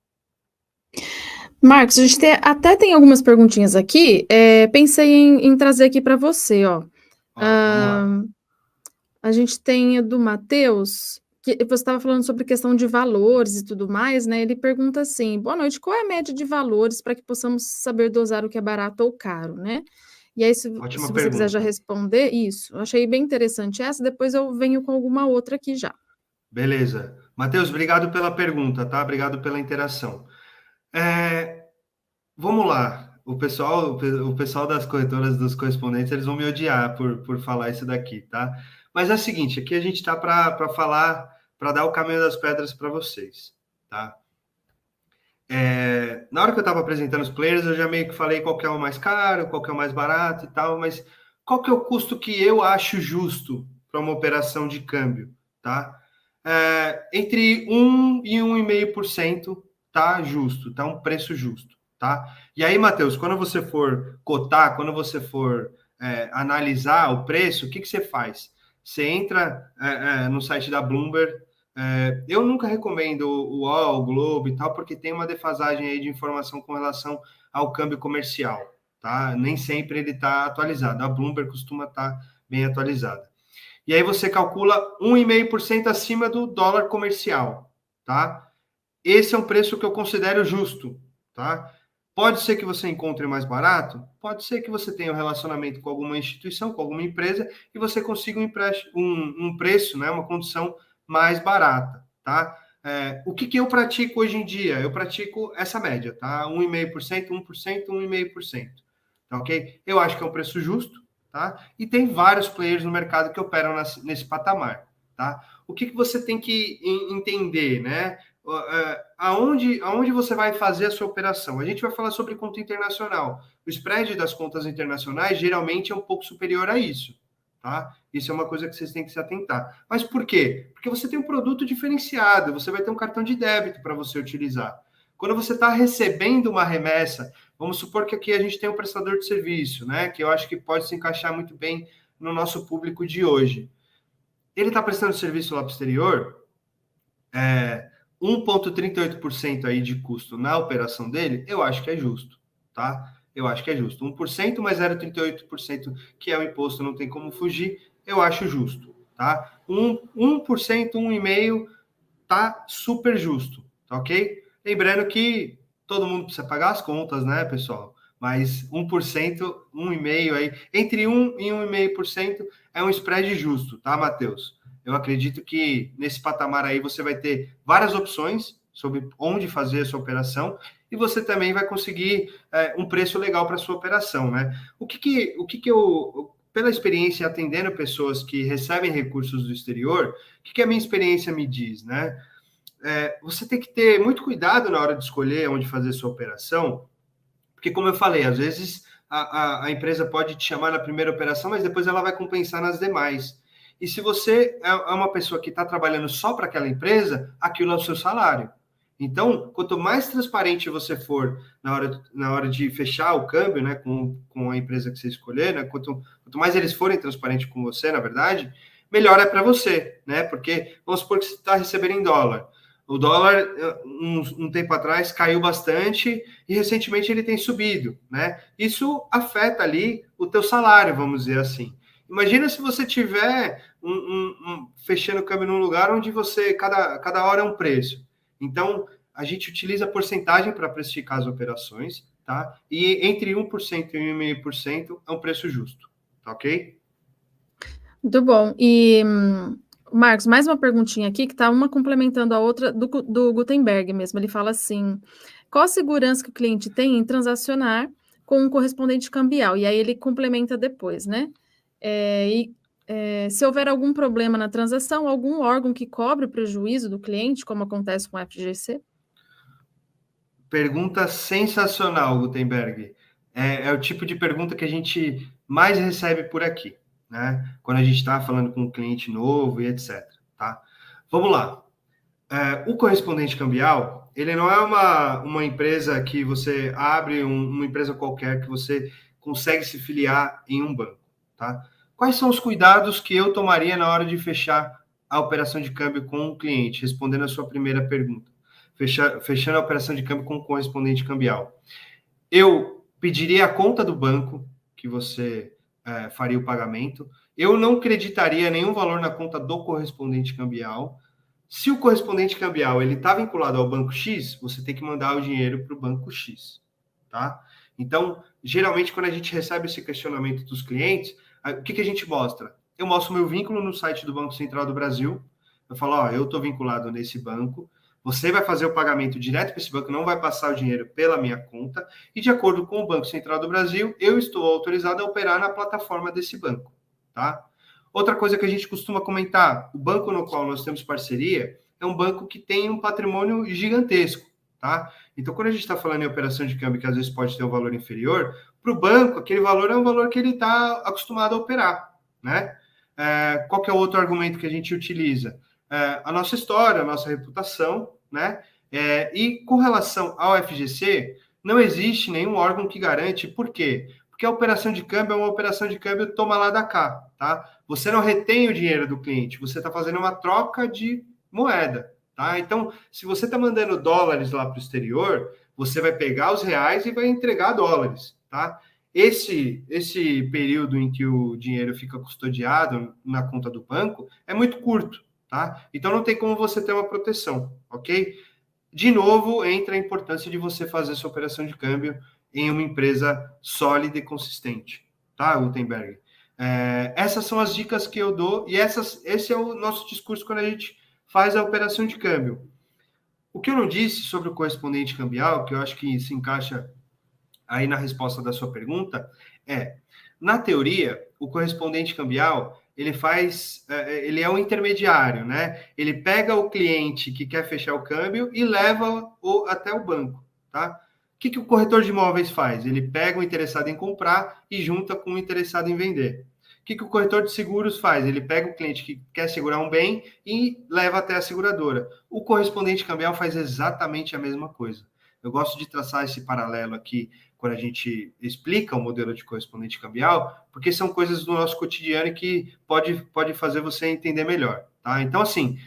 Marcos, a gente até tem algumas perguntinhas aqui. Pensei em trazer aqui para você, ó. Ó, vamos lá. A gente tem a do Matheus, que você estava falando sobre questão de valores e tudo mais, né? Ele pergunta assim: boa noite, qual é a média de valores para que possamos saber dosar o que é barato ou caro, né? E aí, se Ótima você quiser já pergunta. responder, isso. Eu achei bem interessante essa, depois eu venho com alguma outra aqui já. Beleza. Matheus, obrigado pela pergunta, tá? Obrigado pela interação. Vamos lá. O pessoal das corretoras, dos correspondentes, eles vão me odiar por falar isso daqui, tá? Mas é o seguinte, aqui a gente tá para falar, para dar o caminho das pedras para vocês, tá? Na hora que eu estava apresentando os players, eu já meio que falei qual que é o mais caro, qual que é o mais barato e tal, mas qual que é o custo que eu acho justo para uma operação de câmbio, tá? Entre 1 e 1,5% tá justo, tá um preço justo, tá? E aí, Matheus, quando você for cotar, quando você for analisar o preço, o que você faz? Você entra no site da Bloomberg. Eu nunca recomendo o UOL, o Globo e tal, porque tem uma defasagem aí de informação com relação ao câmbio comercial, tá? Nem sempre ele está atualizado. A Bloomberg costuma estar bem atualizada. E aí você calcula 1,5% acima do dólar comercial, tá? Esse é um preço que eu considero justo, tá? Pode ser que você encontre mais barato, pode ser que você tenha um relacionamento com alguma instituição, com alguma empresa, e você consiga um preço, né, uma condição mais barata, tá? O que eu pratico hoje em dia? Eu pratico essa média, tá? 1,5%, 1%, 1,5%, tá ok? Eu acho que é um preço justo, tá? E tem vários players no mercado que operam nesse patamar, tá? O que você tem que entender, né? Aonde você vai fazer a sua operação? A gente vai falar sobre conta internacional. O spread das contas internacionais geralmente é um pouco superior a isso, tá? Isso é uma coisa que vocês têm que se atentar. Mas por quê? Porque você tem um produto diferenciado, você vai ter um cartão de débito para você utilizar. Quando você está recebendo uma remessa, vamos supor que aqui a gente tem um prestador de serviço, né? Que eu acho que pode se encaixar muito bem no nosso público de hoje. Ele está prestando serviço lá para o exterior, 1,38% aí de custo na operação dele, eu acho que é justo, tá? Eu acho que é justo. 1% mais 0,38%, que é o imposto, não tem como fugir, eu acho justo, tá? 1%, 1,5%, tá super justo, tá ok? Lembrando que todo mundo precisa pagar as contas, né, pessoal? Mas 1%, 1,5% aí, entre 1 e 1,5% é um spread justo, tá, Matheus? Eu acredito que nesse patamar aí você vai ter várias opções sobre onde fazer a sua operação e você também vai conseguir um preço legal para a sua operação, né? O que eu, pela experiência atendendo pessoas que recebem recursos do exterior, o que a minha experiência me diz, né? Você tem que ter muito cuidado na hora de escolher onde fazer sua operação, porque, como eu falei, às vezes a empresa pode te chamar na primeira operação, mas depois ela vai compensar nas demais. E se você é uma pessoa que está trabalhando só para aquela empresa, aquilo é o seu salário. Então, quanto mais transparente você for na hora de fechar o câmbio, né, com a empresa que você escolher, né, quanto mais eles forem transparentes com você, na verdade, melhor é para você, né? Porque vamos supor que você está recebendo em dólar. O dólar, um tempo atrás, caiu bastante e recentemente ele tem subido, né? Isso afeta ali o teu salário, vamos dizer assim. Imagina se você tiver fechando o câmbio num lugar onde você, cada hora é um preço. Então, a gente utiliza porcentagem para precificar as operações, tá? E entre 1% e 1,5% é um preço justo, tá ok? Muito bom. E, Marcos, mais uma perguntinha aqui, que está uma complementando a outra do Gutenberg mesmo. Ele fala assim: Qual a segurança que o cliente tem em transacionar com um correspondente cambial? E aí ele complementa depois, né? Se houver algum problema na transação, algum órgão que cobre o prejuízo do cliente, como acontece com o FGC? Pergunta sensacional, Gutenberg. É o tipo de pergunta que a gente mais recebe por aqui, né? Quando a gente está falando com um cliente novo e etc. Tá? Vamos lá. O correspondente cambial, ele não é uma empresa que você abre, uma empresa qualquer que você consegue se filiar em um banco, tá? Quais são os cuidados que eu tomaria na hora de fechar a operação de câmbio com o cliente? Respondendo a sua primeira pergunta. Fechando a operação de câmbio com o correspondente cambial. Eu pediria a conta do banco que você faria o pagamento. Eu não creditaria nenhum valor na conta do correspondente cambial. Se o correspondente cambial ele está vinculado ao banco X, você tem que mandar o dinheiro para o banco X, tá? Então, geralmente, quando a gente recebe esse questionamento dos clientes, o que a gente mostra? Eu mostro meu vínculo no site do Banco Central do Brasil. Eu falo, ó, eu estou vinculado nesse banco. Você vai fazer o pagamento direto para esse banco, não vai passar o dinheiro pela minha conta. E de acordo com o Banco Central do Brasil, eu estou autorizado a operar na plataforma desse banco, tá? Outra coisa que a gente costuma comentar, o banco no qual nós temos parceria é um banco que tem um patrimônio gigantesco, tá? Então, quando a gente está falando em operação de câmbio, que às vezes pode ter um valor inferior, para o banco, aquele valor é um valor que ele está acostumado a operar, né? Qual que é o outro argumento que a gente utiliza? A nossa história, a nossa reputação, né? E com relação ao FGC, não existe nenhum órgão que garante, por quê? Porque a operação de câmbio é uma operação de câmbio toma lá da cá, tá? Você não retém o dinheiro do cliente, você está fazendo uma troca de moeda, tá? Então, se você está mandando dólares lá para o exterior, você vai pegar os reais e vai entregar dólares, tá? Esse período em que o dinheiro fica custodiado na conta do banco é muito curto, tá? Então não tem como você ter uma proteção, ok? De novo, entra a importância de você fazer sua operação de câmbio em uma empresa sólida e consistente, tá, Gutenberg? Essas são as dicas que eu dou e esse é o nosso discurso quando a gente faz a operação de câmbio. O que eu não disse sobre o correspondente cambial, que eu acho que se encaixa aí na resposta da sua pergunta, na teoria, o correspondente cambial ele é um intermediário, né? Ele pega o cliente que quer fechar o câmbio e leva até o banco, tá? O que o corretor de imóveis faz? Ele pega o interessado em comprar e junta com o interessado em vender. O que o corretor de seguros faz? Ele pega o cliente que quer segurar um bem e leva até a seguradora. O correspondente cambial faz exatamente a mesma coisa. Eu gosto de traçar esse paralelo aqui quando a gente explica o modelo de correspondente cambial, porque são coisas do nosso cotidiano que pode fazer você entender melhor, tá? Então, assim,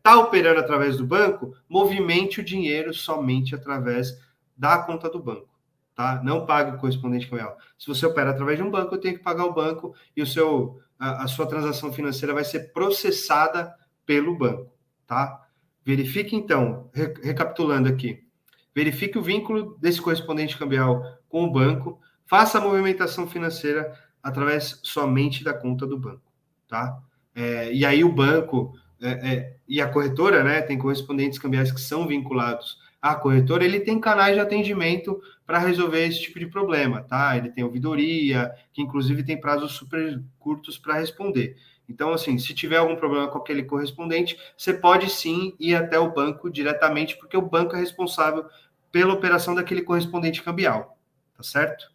operando através do banco, movimente o dinheiro somente através da conta do banco, tá? Não pague o correspondente cambial. Se você opera através de um banco, eu tenho que pagar o banco e a sua transação financeira vai ser processada pelo banco, tá? Verifique, então, recapitulando aqui, verifique o vínculo desse correspondente cambial com o banco, faça a movimentação financeira através somente da conta do banco, tá? E aí o banco e a corretora, né, tem correspondentes cambiais que são vinculados à corretora, ele tem canais de atendimento para resolver esse tipo de problema, tá? Ele tem ouvidoria, que inclusive tem prazos super curtos para responder. Então, assim, se tiver algum problema com aquele correspondente, você pode sim ir até o banco diretamente, porque o banco é responsável pela operação daquele correspondente cambial, tá certo?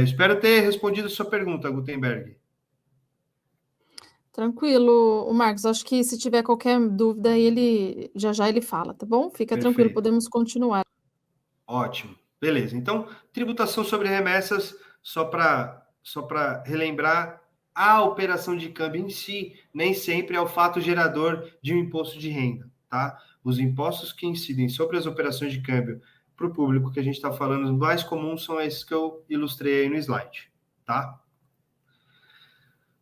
Espero ter respondido a sua pergunta, Gutenberg. Tranquilo, o Marcos. Acho que se tiver qualquer dúvida, ele já ele fala, tá bom? Fica tranquilo, Perfeito. podemos continuar. Ótimo. Beleza. Então, tributação sobre remessas, só para relembrar, a operação de câmbio em si nem sempre é o fato gerador de um imposto de renda, tá? Os impostos que incidem sobre as operações de câmbio para o público que a gente está falando, os mais comuns são esses que eu ilustrei aí no slide, tá?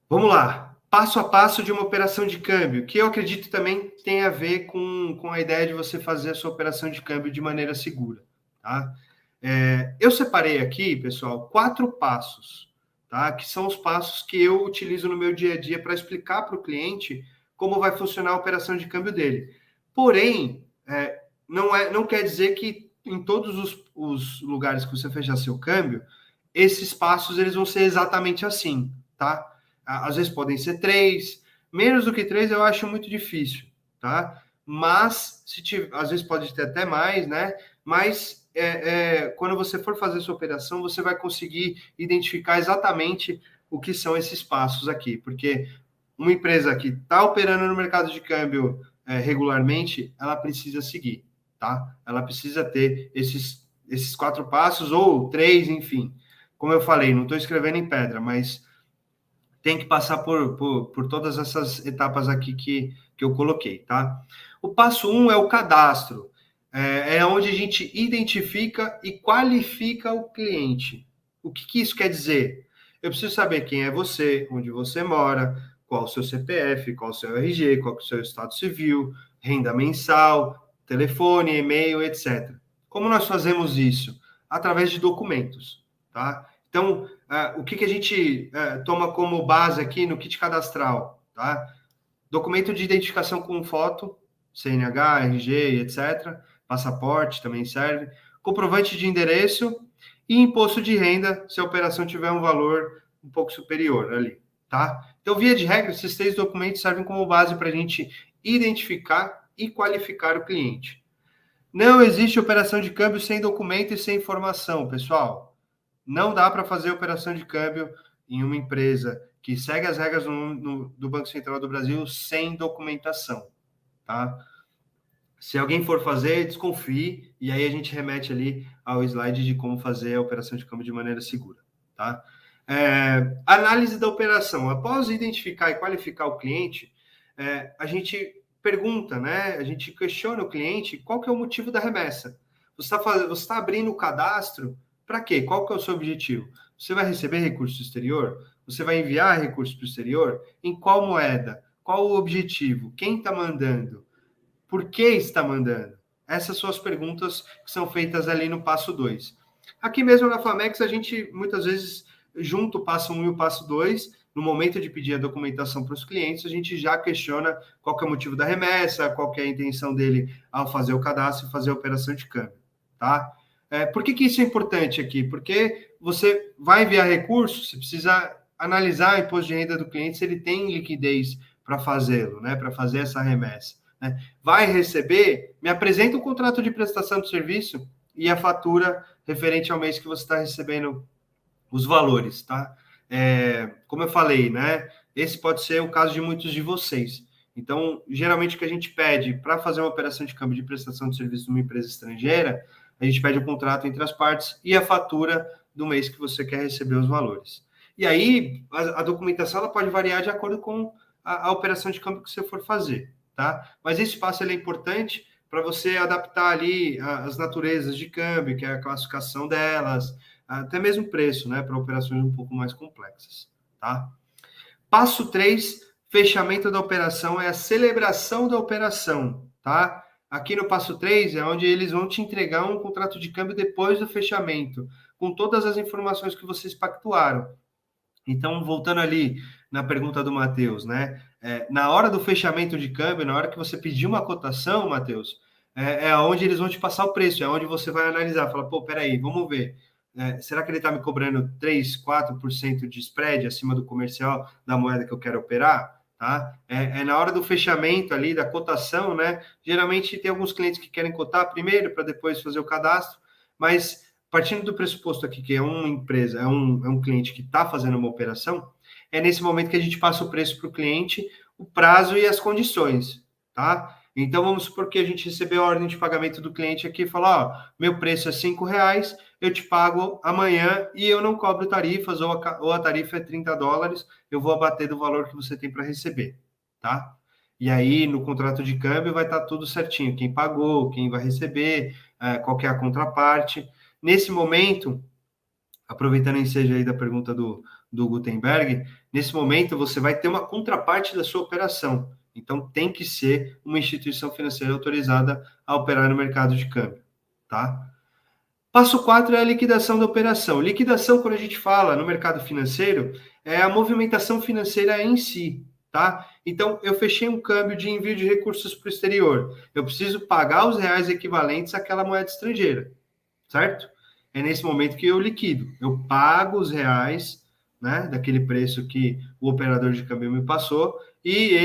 Vamos lá. Passo a passo de uma operação de câmbio, que eu acredito também tem a ver com a ideia de você fazer a sua operação de câmbio de maneira segura, tá? Eu separei aqui, pessoal, 4 passos, tá? Que são os passos que eu utilizo no meu dia a dia para explicar para o cliente como vai funcionar a operação de câmbio dele. Porém, não quer dizer que em todos os lugares que você fechar seu câmbio, esses passos eles vão ser exatamente assim, tá? Às vezes podem ser 3, menos do que 3 eu acho muito difícil, tá? Mas às vezes pode ter até mais, né? Mas quando você for fazer sua operação, você vai conseguir identificar exatamente o que são esses passos aqui, porque uma empresa que está operando no mercado de câmbio regularmente, ela precisa seguir, tá? Ela precisa ter esses 4 passos ou 3, enfim. Como eu falei, não estou escrevendo em pedra, mas tem que passar por todas essas etapas aqui que eu coloquei, tá? O passo 1 é o cadastro. É onde a gente identifica e qualifica o cliente. O que isso quer dizer? Eu preciso saber quem é você, onde você mora, qual o seu CPF, qual o seu RG, qual é o seu estado civil, renda mensal, telefone, e-mail, etc. Como nós fazemos isso? Através de documentos, tá? Então, o que a gente toma como base aqui no kit cadastral, tá? Documento de identificação com foto, CNH, RG, etc. Passaporte também serve. Comprovante de endereço e imposto de renda, se a operação tiver um valor um pouco superior ali, tá? Então, via de regra, esses 3 documentos servem como base para a gente identificar e qualificar o cliente. Não existe operação de câmbio sem documento e sem informação, pessoal. Não dá para fazer operação de câmbio em uma empresa que segue as regras do Banco Central do Brasil sem documentação, tá? Se alguém for fazer, desconfie, e aí a gente remete ali ao slide de como fazer a operação de câmbio de maneira segura, tá? Análise da operação. Após identificar e qualificar o cliente, a gente pergunta, né? A gente questiona o cliente qual que é o motivo da remessa. Você está abrindo o cadastro para quê? Qual que é o seu objetivo? Você vai receber recurso exterior? Você vai enviar recurso para o exterior? Em qual moeda? Qual o objetivo? Quem está mandando? Por que está mandando? Essas são as perguntas que são feitas ali no passo 2. Aqui mesmo na Famex, a gente muitas vezes junta o passo 1 e o passo 2. No momento de pedir a documentação para os clientes, a gente já questiona qual que é o motivo da remessa, qual que é a intenção dele ao fazer o cadastro e fazer a operação de câmbio, tá? Por que isso é importante aqui? Porque você vai enviar recursos, você precisa analisar o imposto de renda do cliente se ele tem liquidez para fazê-lo, né? Para fazer essa remessa. Né? Vai receber, me apresenta o contrato de prestação de serviço e a fatura referente ao mês que você está recebendo os valores, tá? Como eu falei, né? Esse pode ser o caso de muitos de vocês. Então, geralmente o que a gente pede para fazer uma operação de câmbio de prestação de serviço numa empresa estrangeira, a gente pede o contrato entre as partes e a fatura do mês que você quer receber os valores. E aí, a documentação ela pode variar de acordo com a operação de câmbio que você for fazer. Tá? Mas esse passo é importante para você adaptar ali as naturezas de câmbio, que é a classificação delas, até mesmo preço, né, para operações um pouco mais complexas. Tá? Passo 3, fechamento da operação, é a celebração da operação. Tá? Aqui no passo 3 é onde eles vão te entregar um contrato de câmbio depois do fechamento, com todas as informações que vocês pactuaram. Então, voltando ali na pergunta do Matheus, né? Na hora do fechamento de câmbio, na hora que você pedir uma cotação, Matheus, é onde eles vão te passar o preço, é onde você vai analisar, fala, pô, peraí, vamos ver. Será que ele está me cobrando 3, 4% de spread acima do comercial da moeda que eu quero operar? Tá? Na hora do fechamento ali, da cotação, né? Geralmente tem alguns clientes que querem cotar primeiro para depois fazer o cadastro, mas partindo do pressuposto aqui que é uma empresa, é um cliente que está fazendo uma operação, é nesse momento que a gente passa o preço para o cliente, o prazo e as condições, tá? Então, vamos supor que a gente recebeu a ordem de pagamento do cliente aqui e fala, ó, meu preço é R$5, eu te pago amanhã e eu não cobro tarifas, ou a tarifa é $30, eu vou abater do valor que você tem para receber, tá? E aí, no contrato de câmbio, vai estar tudo certinho, quem pagou, quem vai receber, qual que é a contraparte. Nesse momento, aproveitando o ensejo aí da pergunta do Gutenberg, nesse momento você vai ter uma contraparte da sua operação. Então, tem que ser uma instituição financeira autorizada a operar no mercado de câmbio, tá? Passo 4 é a liquidação da operação. Liquidação, quando a gente fala no mercado financeiro, é a movimentação financeira em si, tá? Então, eu fechei um câmbio de envio de recursos para o exterior. Eu preciso pagar os reais equivalentes àquela moeda estrangeira, certo? É nesse momento que eu liquido. Eu pago os reais, né, daquele preço que o operador de câmbio me passou, e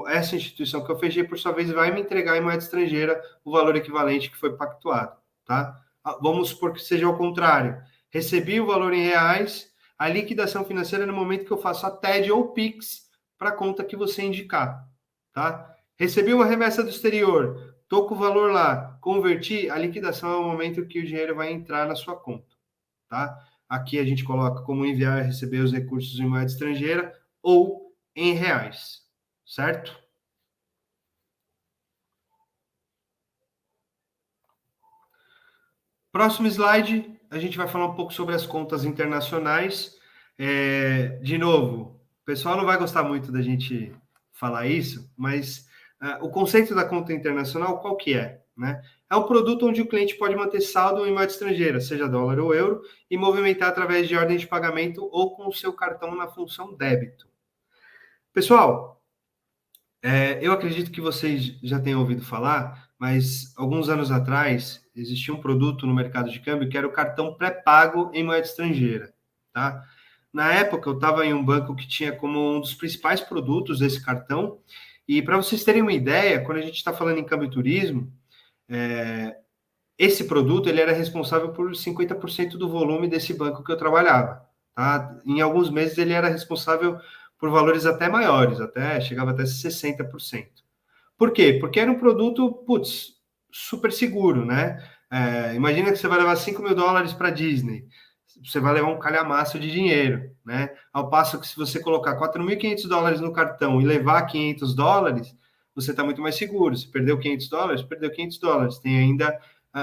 essa instituição que eu fechei, por sua vez, vai me entregar em moeda estrangeira o valor equivalente que foi pactuado, tá? Vamos supor que seja ao contrário. Recebi o valor em reais, a liquidação financeira é no momento que eu faço a TED ou PIX para a conta que você indicar, tá? Recebi uma remessa do exterior, estou com o valor lá, converti, a liquidação é o momento que o dinheiro vai entrar na sua conta, tá? Aqui a gente coloca como enviar e receber os recursos em moeda estrangeira ou em reais, certo? Próximo slide, a gente vai falar um pouco sobre as contas internacionais. De novo, o pessoal não vai gostar muito da gente falar isso, mas o conceito da conta internacional, qual que é? Né? É um produto onde o cliente pode manter saldo em moeda estrangeira, seja dólar ou euro, e movimentar através de ordem de pagamento ou com o seu cartão na função débito. Pessoal, eu acredito que vocês já tenham ouvido falar, mas alguns anos atrás existia um produto no mercado de câmbio que era o cartão pré-pago em moeda estrangeira, tá? Na época, eu estava em um banco que tinha como um dos principais produtos esse cartão, e para vocês terem uma ideia, quando a gente está falando em câmbio e turismo, esse produto ele era responsável por 50% do volume desse banco que eu trabalhava, tá? Em alguns meses ele era responsável por valores até maiores, chegava até 60%. Por quê? Porque era um produto, super seguro, né? Imagina que você vai levar $5.000 para Disney, você vai levar um calhamaço de dinheiro, né? Ao passo que se você colocar $4.500 no cartão e levar $500, você está muito mais seguro. Se perdeu $500, perdeu $500. Tem ainda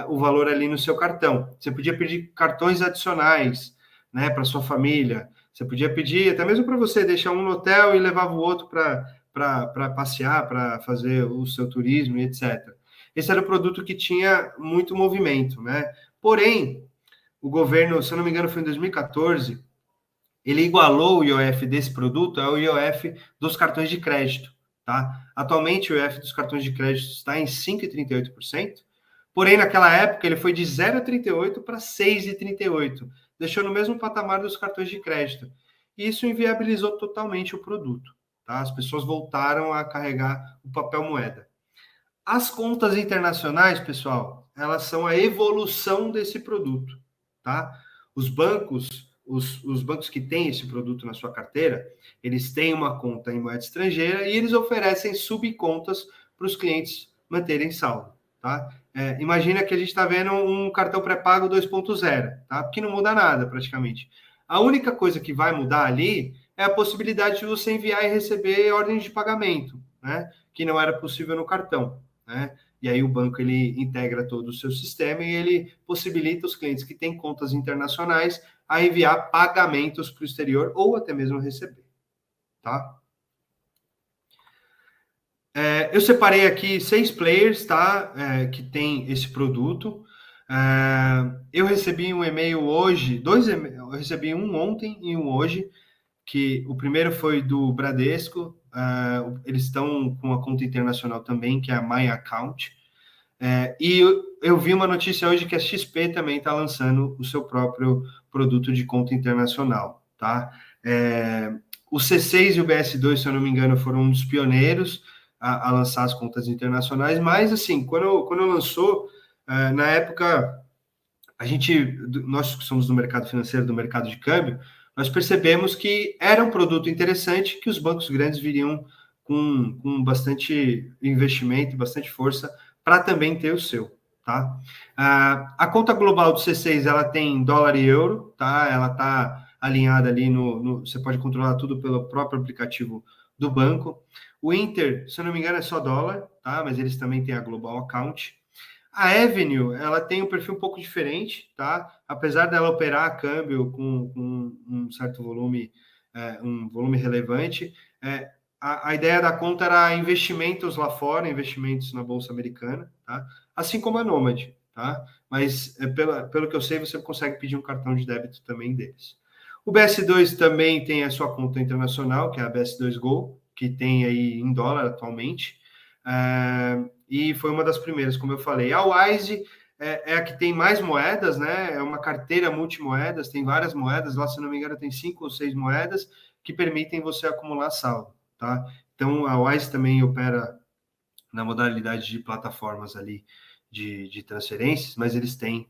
o valor ali no seu cartão. Você podia pedir cartões adicionais, né, para sua família. Você podia pedir, até mesmo para você, deixar um no hotel e levava o outro para passear, para fazer o seu turismo e etc. Esse era o produto que tinha muito movimento, né? Porém, o governo, se eu não me engano, foi em 2014, ele igualou o IOF desse produto ao IOF dos cartões de crédito, tá? Atualmente, o IOF dos cartões de crédito está em 5,38%, porém, naquela época, ele foi de 0,38% para 6,38%, deixou no mesmo patamar dos cartões de crédito. E isso inviabilizou totalmente o produto, tá? As pessoas voltaram a carregar o papel moeda. As contas internacionais, pessoal, elas são a evolução desse produto, tá? Os bancos que têm esse produto na sua carteira, eles têm uma conta em moeda estrangeira e eles oferecem subcontas para os clientes manterem saldo, tá? Imagina que a gente está vendo um cartão pré-pago 2.0, tá? Porque não muda nada praticamente. A única coisa que vai mudar ali é a possibilidade de você enviar e receber ordens de pagamento, né? Que não era possível no cartão, né? E aí o banco ele integra todo o seu sistema e ele possibilita os clientes que têm contas internacionais a enviar pagamentos para o exterior ou até mesmo receber, tá? Eu separei aqui 6 players, tá? Que tem esse produto. Eu recebi um e-mail hoje, eu recebi um ontem e um hoje, que o primeiro foi do Bradesco, eles estão com uma conta internacional também, que é a My Account, e eu vi uma notícia hoje que a XP também está lançando o seu próprio produto de conta internacional, tá? O C6 e o BS2, se eu não me engano, foram um dos pioneiros a lançar as contas internacionais, mas, assim, quando lançou, na época, nós que somos do mercado financeiro, do mercado de câmbio, nós percebemos que era um produto interessante que os bancos grandes viriam com bastante investimento, bastante força, para também ter o seu, tá? A conta global do C6, ela tem dólar e euro, tá? Ela está alinhada ali você pode controlar tudo pelo próprio aplicativo do banco. O Inter, se eu não me engano, é só dólar, tá? Mas eles também têm a Global Account. A Avenue, ela tem um perfil um pouco diferente, tá? Apesar dela operar a câmbio com um certo volume, um volume relevante, a ideia da conta era investimentos lá fora, investimentos na Bolsa Americana, tá? Assim como a Nomad, tá? Mas, pelo que eu sei, você consegue pedir um cartão de débito também deles. O BS2 também tem a sua conta internacional, que é a BS2 Go, que tem aí em dólar atualmente, e foi uma das primeiras, como eu falei. A Wise é a que tem mais moedas, né? É uma carteira multimoedas, tem várias moedas, lá, se não me engano, tem 5 ou 6 moedas que permitem você acumular saldo, tá? Então, a Wise também opera na modalidade de plataformas ali de transferências, mas eles têm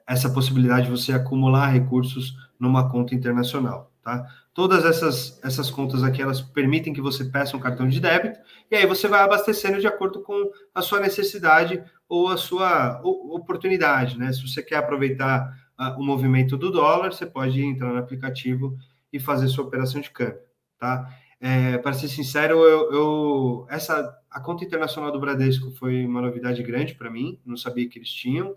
essa possibilidade de você acumular recursos numa conta internacional, tá? Todas essas contas aqui, elas permitem que você peça um cartão de débito, e aí você vai abastecendo de acordo com a sua necessidade ou a sua oportunidade, né? Se você quer aproveitar o movimento do dólar, você pode entrar no aplicativo e fazer sua operação de câmbio, tá? Para ser sincero, a conta internacional do Bradesco foi uma novidade grande para mim, não sabia que eles tinham.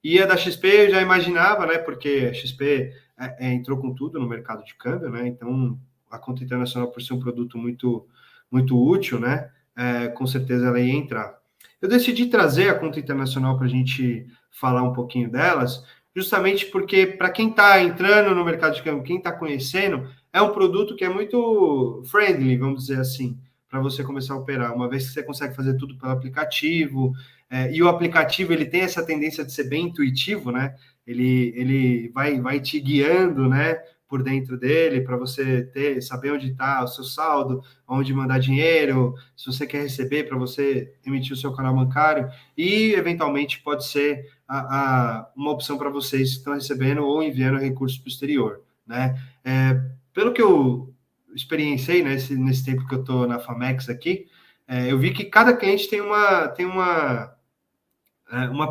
E a da XP eu já imaginava, né? Porque a XP entrou com tudo no mercado de câmbio, né? Então a conta internacional, por ser um produto muito, muito útil, né? Com certeza ela ia entrar. Eu decidi trazer a conta internacional para a gente falar um pouquinho delas, justamente porque para quem está entrando no mercado de câmbio, quem está conhecendo, é um produto que é muito friendly, vamos dizer assim, para você começar a operar, uma vez que você consegue fazer tudo pelo aplicativo, e o aplicativo ele tem essa tendência de ser bem intuitivo, né? Ele vai te guiando, né? Por dentro dele, para você saber onde está o seu saldo, onde mandar dinheiro, se você quer receber, para você emitir o seu canal bancário, e eventualmente pode ser uma opção para vocês que estão recebendo ou enviando recursos para o exterior, né? Pelo que eu experienciei, né, nesse tempo que eu estou na Famex aqui, eu vi que cada cliente tem uma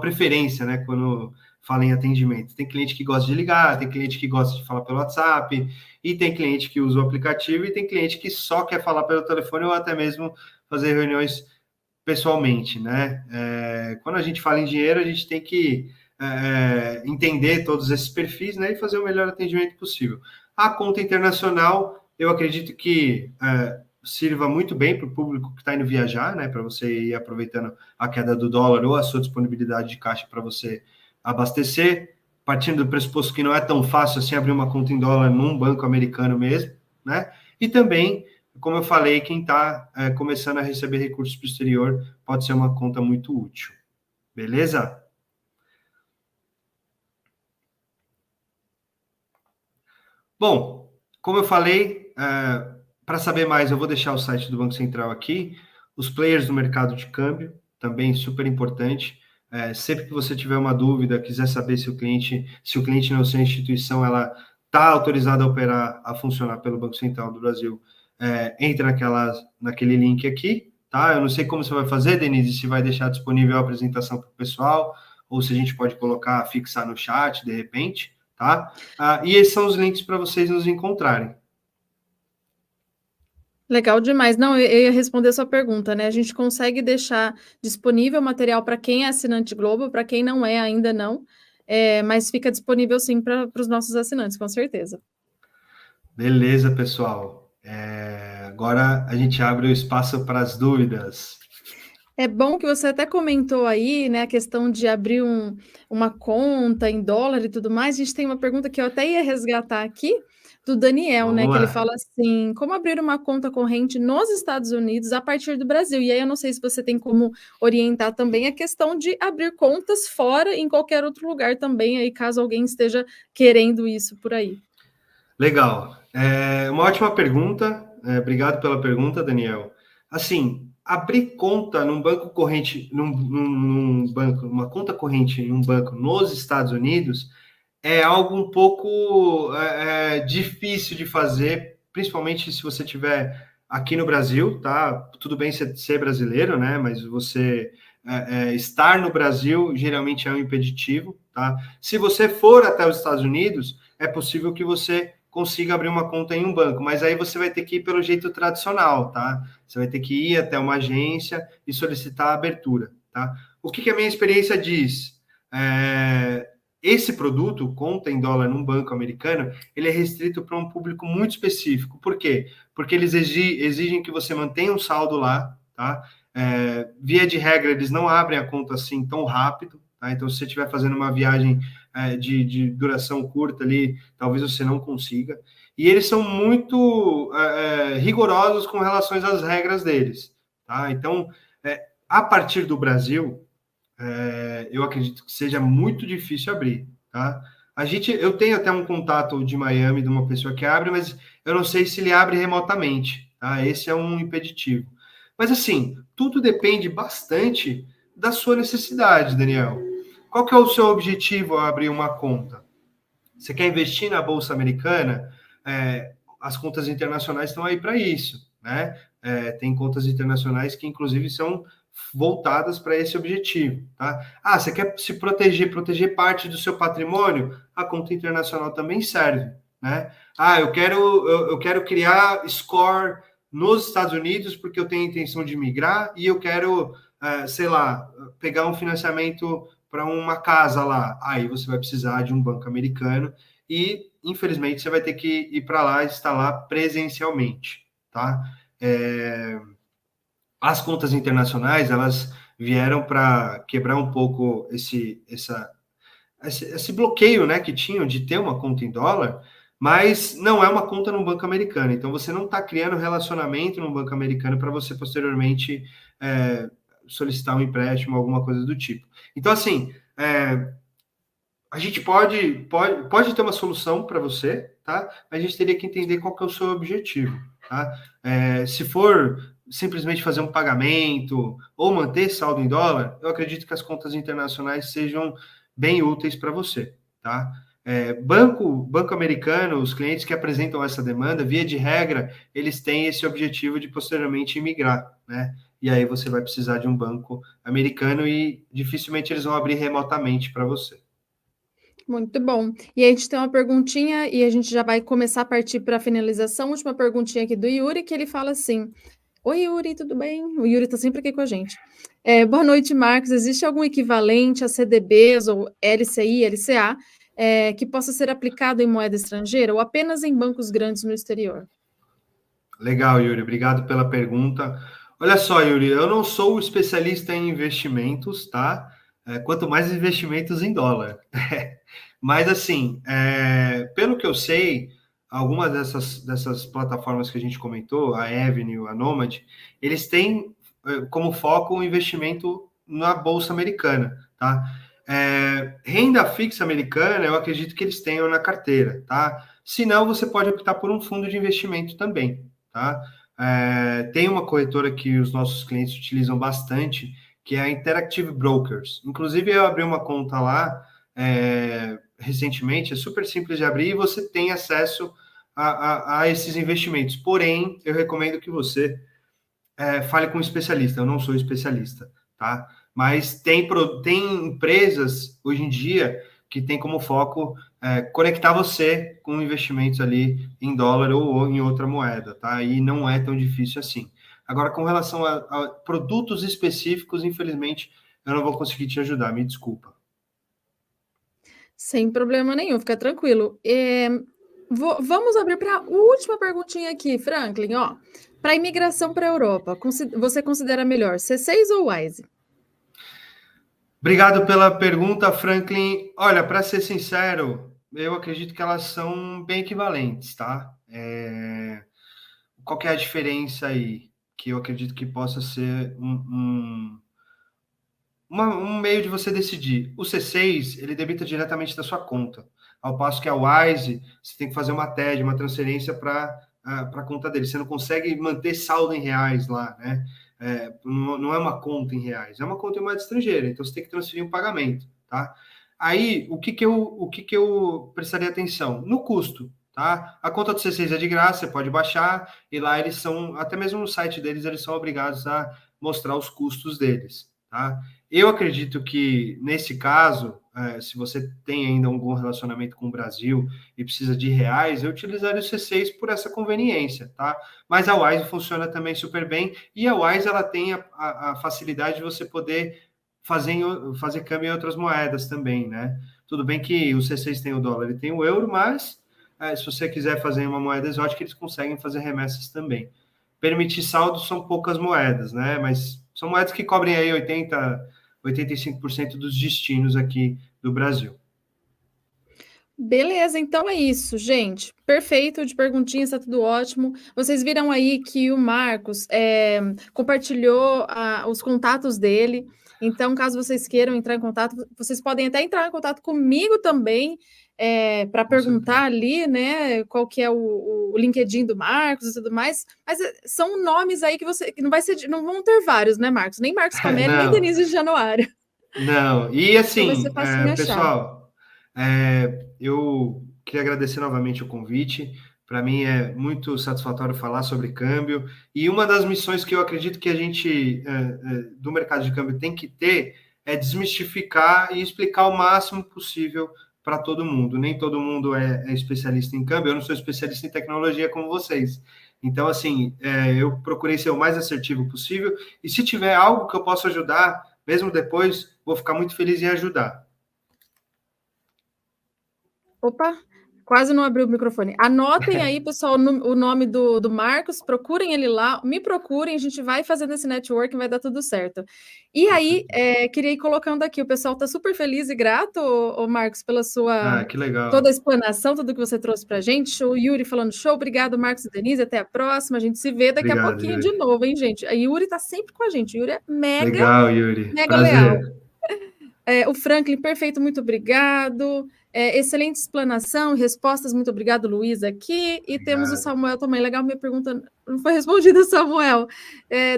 preferência, né, quando fala em atendimento. Tem cliente que gosta de ligar, tem cliente que gosta de falar pelo WhatsApp, e tem cliente que usa o aplicativo, e tem cliente que só quer falar pelo telefone ou até mesmo fazer reuniões pessoalmente, né? Quando a gente fala em dinheiro, a gente tem que entender todos esses perfis, né, e fazer o melhor atendimento possível. A conta internacional, eu acredito que sirva muito bem para o público que está indo viajar, né, para você ir aproveitando a queda do dólar ou a sua disponibilidade de caixa para você abastecer, partindo do pressuposto que não é tão fácil assim abrir uma conta em dólar num banco americano mesmo, né? E também, como eu falei, quem está começando a receber recursos para o exterior pode ser uma conta muito útil. Beleza? Bom, como eu falei, para saber mais, eu vou deixar o site do Banco Central aqui, os players do mercado de câmbio, também super importante. Sempre que você tiver uma dúvida, quiser saber se o cliente não, se a instituição ela está autorizada a operar, a funcionar pelo Banco Central do Brasil, entra naquele link aqui, tá? Eu não sei como você vai fazer, Denise, se vai deixar disponível a apresentação para o pessoal, ou se a gente pode colocar, fixar no chat, de repente, tá? E esses são os links para vocês nos encontrarem. Legal demais. Não, eu ia responder a sua pergunta, né? A gente consegue deixar disponível o material para quem é assinante Globo, para quem não é, ainda não, mas fica disponível sim para os nossos assinantes, com certeza. Beleza, pessoal. Agora a gente abre o espaço para as dúvidas. É bom que você até comentou aí, né, a questão de abrir uma conta em dólar e tudo mais. A gente tem uma pergunta que eu até ia resgatar aqui, do Daniel, né, Vamos que ele lá. fala assim: como abrir uma conta corrente nos Estados Unidos a partir do Brasil? E aí eu não sei se você tem como orientar também a questão de abrir contas fora em qualquer outro lugar também, aí caso alguém esteja querendo isso por aí. Legal. Uma ótima pergunta. Obrigado pela pergunta, Daniel. Assim, abrir conta num banco corrente, num banco, uma conta corrente em um banco nos Estados Unidos é algo um pouco difícil de fazer, principalmente se você tiver aqui no Brasil, tá? Tudo bem ser brasileiro, né? Mas você estar no Brasil geralmente é um impeditivo, tá? Se você for até os Estados Unidos, é possível que você consiga abrir uma conta em um banco, mas aí você vai ter que ir pelo jeito tradicional, tá? Você vai ter que ir até uma agência e solicitar a abertura, tá? O que a minha experiência diz? Esse produto, conta em dólar num banco americano, ele é restrito para um público muito específico. Por quê? Porque eles exigem que você mantenha um saldo lá, tá? Via de regra, eles não abrem a conta assim tão rápido, tá? Então, se você estiver fazendo uma viagem de duração curta ali, talvez você não consiga. E eles são muito rigorosos com relação às regras deles. Tá? Então, a partir do Brasil, eu acredito que seja muito difícil abrir. Tá? Eu tenho até um contato de Miami de uma pessoa que abre, mas eu não sei se ele abre remotamente. Tá? Esse é um impeditivo. Mas assim, tudo depende bastante da sua necessidade, Daniel. Qual que é o seu objetivo ao abrir uma conta? Você quer investir na Bolsa Americana? As contas internacionais estão aí para isso, né? Tem contas internacionais que, inclusive, são voltadas para esse objetivo, tá? Você quer se proteger parte do seu patrimônio? A conta internacional também serve, né? Eu quero criar score nos Estados Unidos porque eu tenho a intenção de migrar e eu quero, sei lá, pegar um financiamento para uma casa lá. Aí você vai precisar de um banco americano e, infelizmente, você vai ter que ir para lá e instalar presencialmente, tá? As contas internacionais, elas vieram para quebrar um pouco esse bloqueio, né, que tinham de ter uma conta em dólar, mas não é uma conta no banco americano. Então, você não está criando relacionamento no banco americano para você posteriormente solicitar um empréstimo, alguma coisa do tipo. Então, assim, a gente pode ter uma solução para você, tá? Mas a gente teria que entender qual que é o seu objetivo, tá? Se for simplesmente fazer um pagamento ou manter saldo em dólar, eu acredito que as contas internacionais sejam bem úteis para você, tá? Banco americano, os clientes que apresentam essa demanda, via de regra, eles têm esse objetivo de posteriormente imigrar, né? E aí você vai precisar de um banco americano e dificilmente eles vão abrir remotamente para você. Muito bom. E a gente tem uma perguntinha e a gente já vai começar a partir para a finalização. Última perguntinha aqui do Yuri, que ele fala assim: oi, Yuri, tudo bem? O Yuri está sempre aqui com a gente. Boa noite, Marcos. Existe algum equivalente a CDBs ou LCI, LCA, que possa ser aplicado em moeda estrangeira ou apenas em bancos grandes no exterior? Legal, Yuri. Obrigado pela pergunta. Olha só, Yuri, eu não sou especialista em investimentos, tá? Quanto mais investimentos em dólar. Mas, assim, pelo que eu sei, algumas dessas plataformas que a gente comentou, a Avenue, a Nomad, eles têm como foco o investimento na Bolsa Americana, tá? Renda fixa americana, eu acredito que eles tenham na carteira, tá? Se não, você pode optar por um fundo de investimento também, tá? Tem uma corretora que os nossos clientes utilizam bastante, que é a Interactive Brokers. Inclusive, eu abri uma conta lá recentemente, é super simples de abrir e você tem acesso a esses investimentos. Porém, eu recomendo que você fale com um especialista. Eu não sou especialista, tá? Mas tem empresas hoje em dia que tem como foco conectar você com investimentos ali em dólar ou em outra moeda, tá? E não é tão difícil assim. Agora, com relação a produtos específicos, infelizmente, eu não vou conseguir te ajudar, me desculpa. Sem problema nenhum, fica tranquilo. Vamos abrir para a última perguntinha aqui, Franklin. Ó, para a imigração para a Europa, você considera melhor C6 ou WISE? Obrigado pela pergunta, Franklin. Olha, para ser sincero, eu acredito que elas são bem equivalentes, tá? Qual que é a diferença aí? Que eu acredito que possa ser um meio de você decidir. O C6, ele debita diretamente da sua conta, ao passo que a Wise, você tem que fazer uma TED, uma transferência para a conta dele. Você não consegue manter saldo em reais lá, né? Não é uma conta em reais, é uma conta em moeda estrangeira, então você tem que transferir um pagamento, tá? Aí, o que eu prestaria atenção? No custo, tá? A conta do C6 é de graça, você pode baixar, e lá eles são, até mesmo no site deles, eles são obrigados a mostrar os custos deles, tá? Eu acredito que, nesse caso, se você tem ainda algum relacionamento com o Brasil e precisa de reais, eu utilizaria o C6 por essa conveniência, tá? Mas a Wise funciona também super bem, e a Wise ela tem a facilidade de você poder fazer câmbio em outras moedas também, né? Tudo bem que o C6 tem o dólar e tem o euro, mas se você quiser fazer uma moeda exótica, eles conseguem fazer remessas também. Permitir saldo são poucas moedas, né? Mas são moedas que cobrem aí 85% dos destinos aqui do Brasil. Beleza, então é isso, gente. Perfeito, de perguntinhas, tá tudo ótimo. Vocês viram aí que o Marcos compartilhou os contatos dele. Então, caso vocês queiram entrar em contato, vocês podem até entrar em contato comigo também, para Com certeza. perguntar ali, né, qual que é o LinkedIn do Marcos e tudo mais. Mas são nomes aí que não vai ser, não vão ter vários, né, Marcos? Nem Marcos Pamelli, nem Não, Denise de Januário. não. E Então vai ser assim, fácil me achar. pessoal, eu queria agradecer novamente o convite. Para mim é muito satisfatório falar sobre câmbio. E uma das missões que eu acredito que a gente do mercado de câmbio tem que ter é desmistificar e explicar o máximo possível para todo mundo. Nem todo mundo é especialista em câmbio. Eu não sou especialista em tecnologia como vocês. Então, assim, eu procurei ser o mais assertivo possível. E se tiver algo que eu possa ajudar, mesmo depois, vou ficar muito feliz em ajudar. Opa, quase não abriu o microfone. Anotem aí, pessoal, o nome do Marcos, procurem ele lá, me procurem, a gente vai fazendo esse networking, vai dar tudo certo. E Com aí, certeza. queria ir colocando aqui, o pessoal está super feliz e grato, ô Marcos, pela sua Ah, que toda a legal. explanação, tudo que você trouxe para a gente. O Yuri falando show, obrigado, Marcos e Denise, até a próxima. A gente se vê daqui a Obrigado, pouquinho de Yuri. novo, hein, gente? A Yuri está sempre com a gente. Yuri é mega, Legal, Yuri. mega leal. Prazer. O Franklin, perfeito, muito obrigado. Excelente explanação, respostas, muito obrigado, Luiz, aqui. E temos o Obrigado. Samuel também. Legal, minha pergunta não foi respondida, Samuel.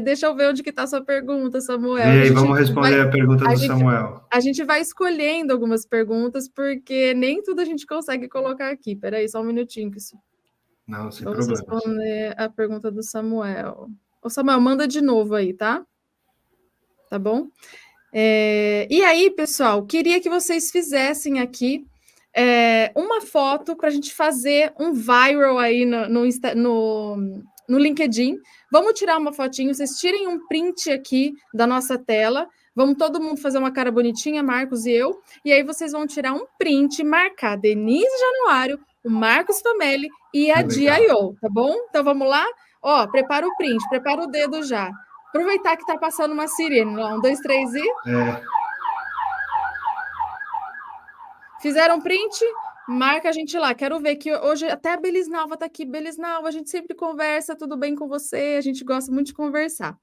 Deixa eu ver onde que está a sua pergunta, Samuel. Vê Que aí, vamos vai, responder a pergunta a do gente, Samuel. a gente vai escolhendo algumas perguntas, porque nem tudo a gente consegue colocar aqui. Peraí, só um minutinho. Não, sem Vamos problemas. responder a pergunta do Samuel. Ô, Samuel, manda de novo aí, tá? Tá bom? E aí, pessoal, queria que vocês fizessem aqui uma foto para a gente fazer um viral aí no LinkedIn. Vamos tirar uma fotinho, vocês tirem um print aqui da nossa tela. Vamos todo mundo fazer uma cara bonitinha, Marcos e eu. E aí vocês vão tirar um print, marcar Denise Januário, o Marcos Tomelli e a Legal. DIO, tá bom? Então vamos lá? Ó, prepara o print, prepara o dedo já. Aproveitar que está passando uma sirene lá, 1, 2, 3 e. É, Fizeram print? Marca a gente lá. Quero ver que hoje até a Belisnalva está aqui. Belisnalva, a gente sempre conversa, tudo bem com você? A gente gosta muito de conversar.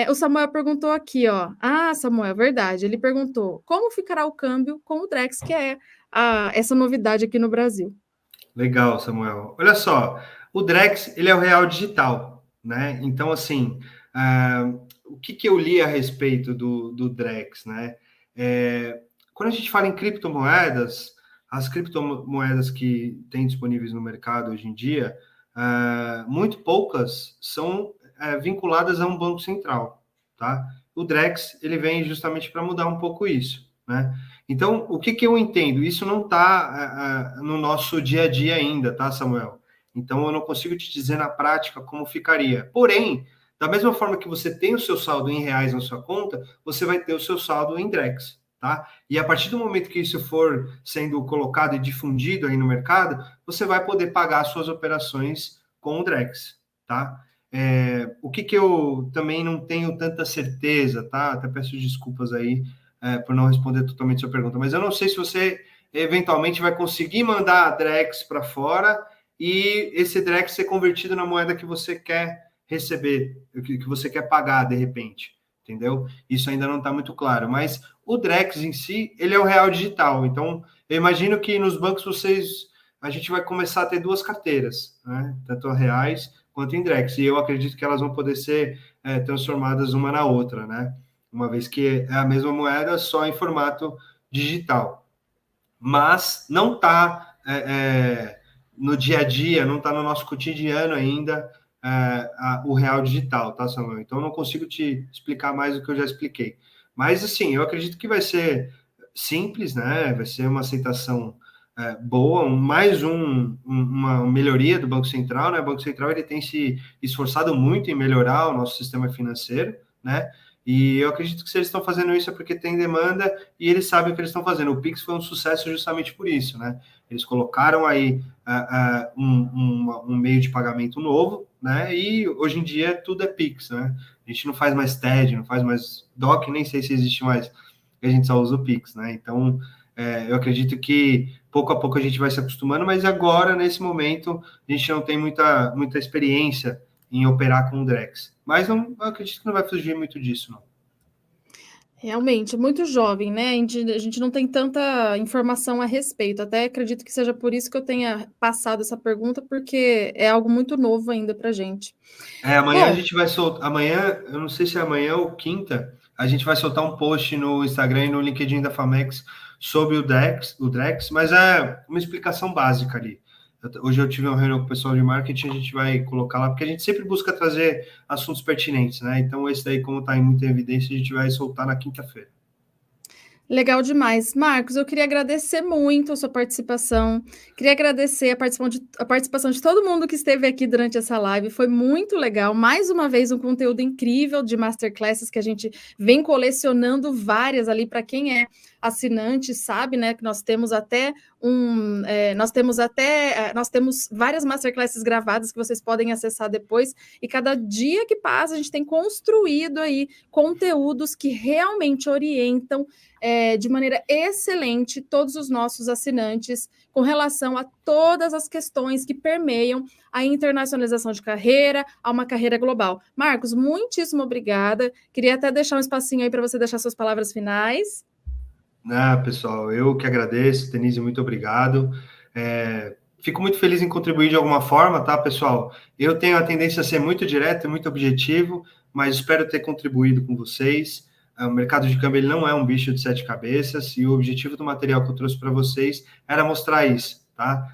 O Samuel perguntou aqui, ó. Ah, Samuel, verdade. Ele perguntou como ficará o câmbio com o Drex, que é essa novidade aqui no Brasil. legal, Samuel. Olha só, o Drex, ele é o real digital, né? Então, assim, o que eu li a respeito do Drex, né? Quando a gente fala em criptomoedas, as criptomoedas que tem disponíveis no mercado hoje em dia, muito poucas são vinculadas a um banco central, tá? O Drex, ele vem justamente para mudar um pouco isso, né? Então, o que eu entendo? Isso não está no nosso dia a dia ainda, tá, Samuel? Então, eu não consigo te dizer na prática como ficaria. Porém, da mesma forma que você tem o seu saldo em reais na sua conta, você vai ter o seu saldo em Drex, tá? E a partir do momento que isso for sendo colocado e difundido aí no mercado, você vai poder pagar suas operações com o Drex, tá? O que eu também não tenho tanta certeza, tá? Até peço desculpas aí por não responder totalmente a sua pergunta, mas eu não sei se você eventualmente vai conseguir mandar a Drex para fora e esse Drex ser convertido na moeda que você quer receber, que você quer pagar de repente, entendeu? Isso ainda não está muito claro, mas o Drex em si, ele é o real digital, então eu imagino que nos bancos a gente vai começar a ter duas carteiras, né? Tanto a reais quanto em Drex, e eu acredito que elas vão poder ser transformadas uma na outra, né? Uma vez que é a mesma moeda, só em formato digital. Mas não está no dia a dia, não está no nosso cotidiano ainda o real digital, tá, Samuel? Então, eu não consigo te explicar mais do que eu já expliquei. Mas, assim, eu acredito que vai ser simples, né? Vai ser uma aceitação boa, uma melhoria do Banco Central, né? O Banco Central ele tem se esforçado muito em melhorar o nosso sistema financeiro, né? E eu acredito que se eles estão fazendo isso é porque tem demanda e eles sabem o que eles estão fazendo. O Pix foi um sucesso justamente por isso, né? Eles colocaram aí um meio de pagamento novo, né? E hoje em dia tudo é Pix, né? A gente não faz mais TED, não faz mais DOC, nem sei se existe mais, a gente só usa o Pix, né? Então, eu acredito que pouco a pouco a gente vai se acostumando, mas agora, nesse momento, a gente não tem muita experiência em operar com o Drex. Mas eu acredito que não vai fugir muito disso, não. Realmente, muito jovem, né? A gente não tem tanta informação a respeito. Até acredito que seja por isso que eu tenha passado essa pergunta, porque é algo muito novo ainda para a gente. Amanhã a Bom, gente vai soltar. Amanhã, eu não sei se é amanhã ou quinta, a gente vai soltar um post no Instagram e no LinkedIn da Famex sobre o Drex, mas é uma explicação básica ali. Hoje eu tive uma reunião com o pessoal de marketing, a gente vai colocar lá, porque a gente sempre busca trazer assuntos pertinentes, né? Então, esse daí, como está em muita evidência, a gente vai soltar na quinta-feira. legal demais. Marcos, eu queria agradecer muito a sua participação. Queria agradecer a participação de todo mundo que esteve aqui durante essa live. Foi muito legal. Mais uma vez, um conteúdo incrível de masterclasses que a gente vem colecionando várias ali para quem é assinante, sabe, né? Que nós temos até nós temos várias masterclasses gravadas que vocês podem acessar depois. E cada dia que passa, a gente tem construído aí conteúdos que realmente orientam de maneira excelente todos os nossos assinantes com relação a todas as questões que permeiam a internacionalização de carreira, a uma carreira global. Marcos, muitíssimo obrigada. Queria até deixar um espacinho aí para você deixar suas palavras finais. Pessoal, eu que agradeço. Denise, muito obrigado. Fico muito feliz em contribuir de alguma forma, tá, pessoal? Eu tenho a tendência a ser muito direto e muito objetivo, mas espero ter contribuído com vocês. O mercado de câmbio ele não é um bicho de sete cabeças, e o objetivo do material que eu trouxe para vocês era mostrar isso, tá?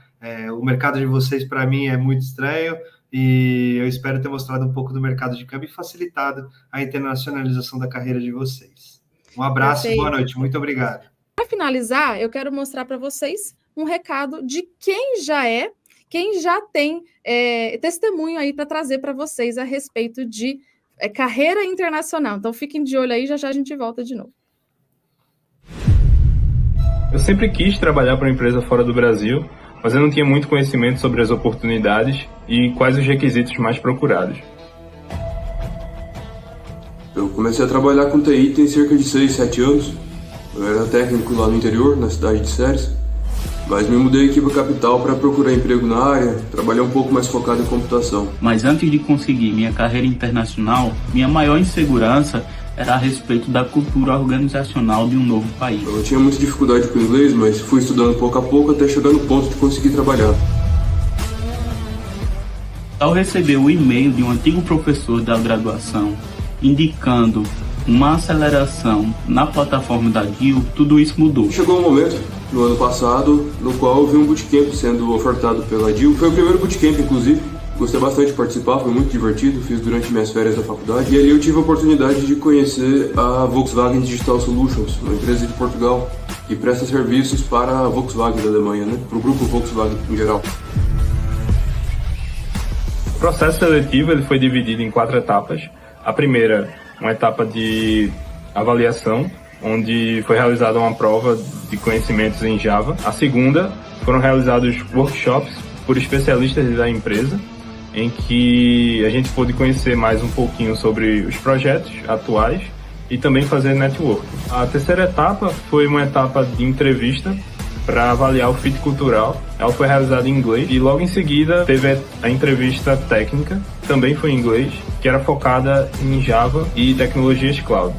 O mercado de vocês, para mim, é muito estranho, e eu espero ter mostrado um pouco do mercado de câmbio e facilitado a internacionalização da carreira de vocês. Um abraço e boa noite. Muito obrigado. Para finalizar, eu quero mostrar para vocês um recado de quem já tem testemunho aí para trazer para vocês a respeito de carreira internacional. Então, fiquem de olho aí, já já a gente volta de novo. Eu sempre quis trabalhar para uma empresa fora do Brasil, mas eu não tinha muito conhecimento sobre as oportunidades e quais os requisitos mais procurados. Eu comecei a trabalhar com TI tem cerca de 6, 7 anos. Eu era técnico lá no interior, na cidade de Ceres, mas me mudei aqui para a capital para procurar emprego na área, trabalhar um pouco mais focado em computação. Mas antes de conseguir minha carreira internacional, minha maior insegurança era a respeito da cultura organizacional de um novo país. Eu tinha muita dificuldade com o inglês, mas fui estudando pouco a pouco até chegar no ponto de conseguir trabalhar. Ao receber o e-mail de um antigo professor da graduação indicando uma aceleração na plataforma da DIL, tudo isso mudou. Chegou um momento, no ano passado, no qual eu vi um bootcamp sendo ofertado pela DIL. Foi o primeiro bootcamp, inclusive. Gostei bastante de participar, foi muito divertido, fiz durante minhas férias da faculdade. E ali eu tive a oportunidade de conhecer a Volkswagen Digital Solutions, uma empresa de Portugal, que presta serviços para a Volkswagen da Alemanha, né? Para o grupo Volkswagen em geral. O processo seletivo ele foi dividido em 4 etapas. A primeira, uma etapa de avaliação, onde foi realizada uma prova de conhecimentos em Java. A segunda, foram realizados workshops por especialistas da empresa, em que a gente pôde conhecer mais um pouquinho sobre os projetos atuais e também fazer networking. A terceira etapa foi uma etapa de entrevista para avaliar o fit cultural. Ela foi realizada em inglês e logo em seguida teve a entrevista técnica, também foi em inglês, que era focada em Java e tecnologias cloud.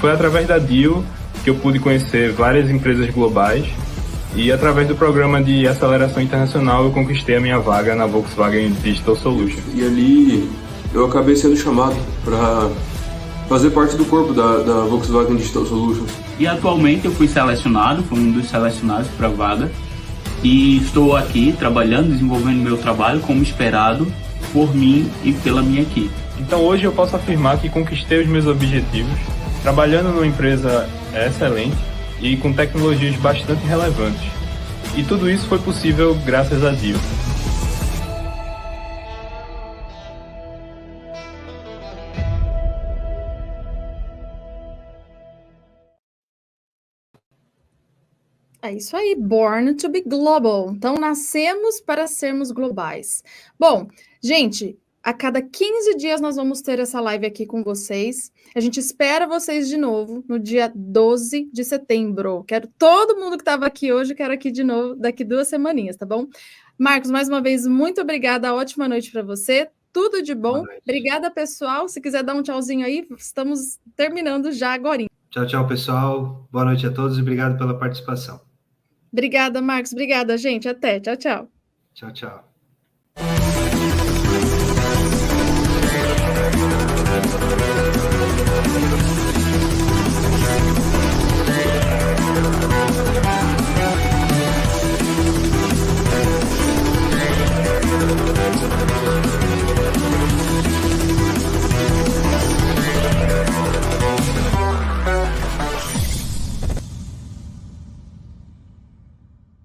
Foi através da DIL que eu pude conhecer várias empresas globais e através do programa de aceleração internacional eu conquistei a minha vaga na Volkswagen Digital Solutions. E ali eu acabei sendo chamado para fazer parte do corpo da Volkswagen Digital Solutions. E atualmente eu fui um dos selecionados para a vaga, e estou aqui trabalhando, desenvolvendo meu trabalho como esperado por mim e pela minha equipe. Então hoje eu posso afirmar que conquistei os meus objetivos, trabalhando numa empresa excelente e com tecnologias bastante relevantes. E tudo isso foi possível graças a DIL. É isso aí, born to be global. Então, nascemos para sermos globais. Bom, gente, A cada 15 dias nós vamos ter essa live aqui com vocês. A gente espera vocês de novo no dia 12 de setembro. Quero todo mundo que estava aqui hoje, quero aqui de novo daqui 2 semaninhas, tá bom? Marcos, mais uma vez, muito obrigada. Ótima noite para você. Tudo de bom. Obrigada, pessoal. Se quiser dar um tchauzinho aí, estamos terminando já agora. Tchau, tchau, pessoal. Boa noite a todos e obrigado pela participação. Obrigada, Marcos. Obrigada, gente. Até. Tchau, tchau. Tchau, tchau.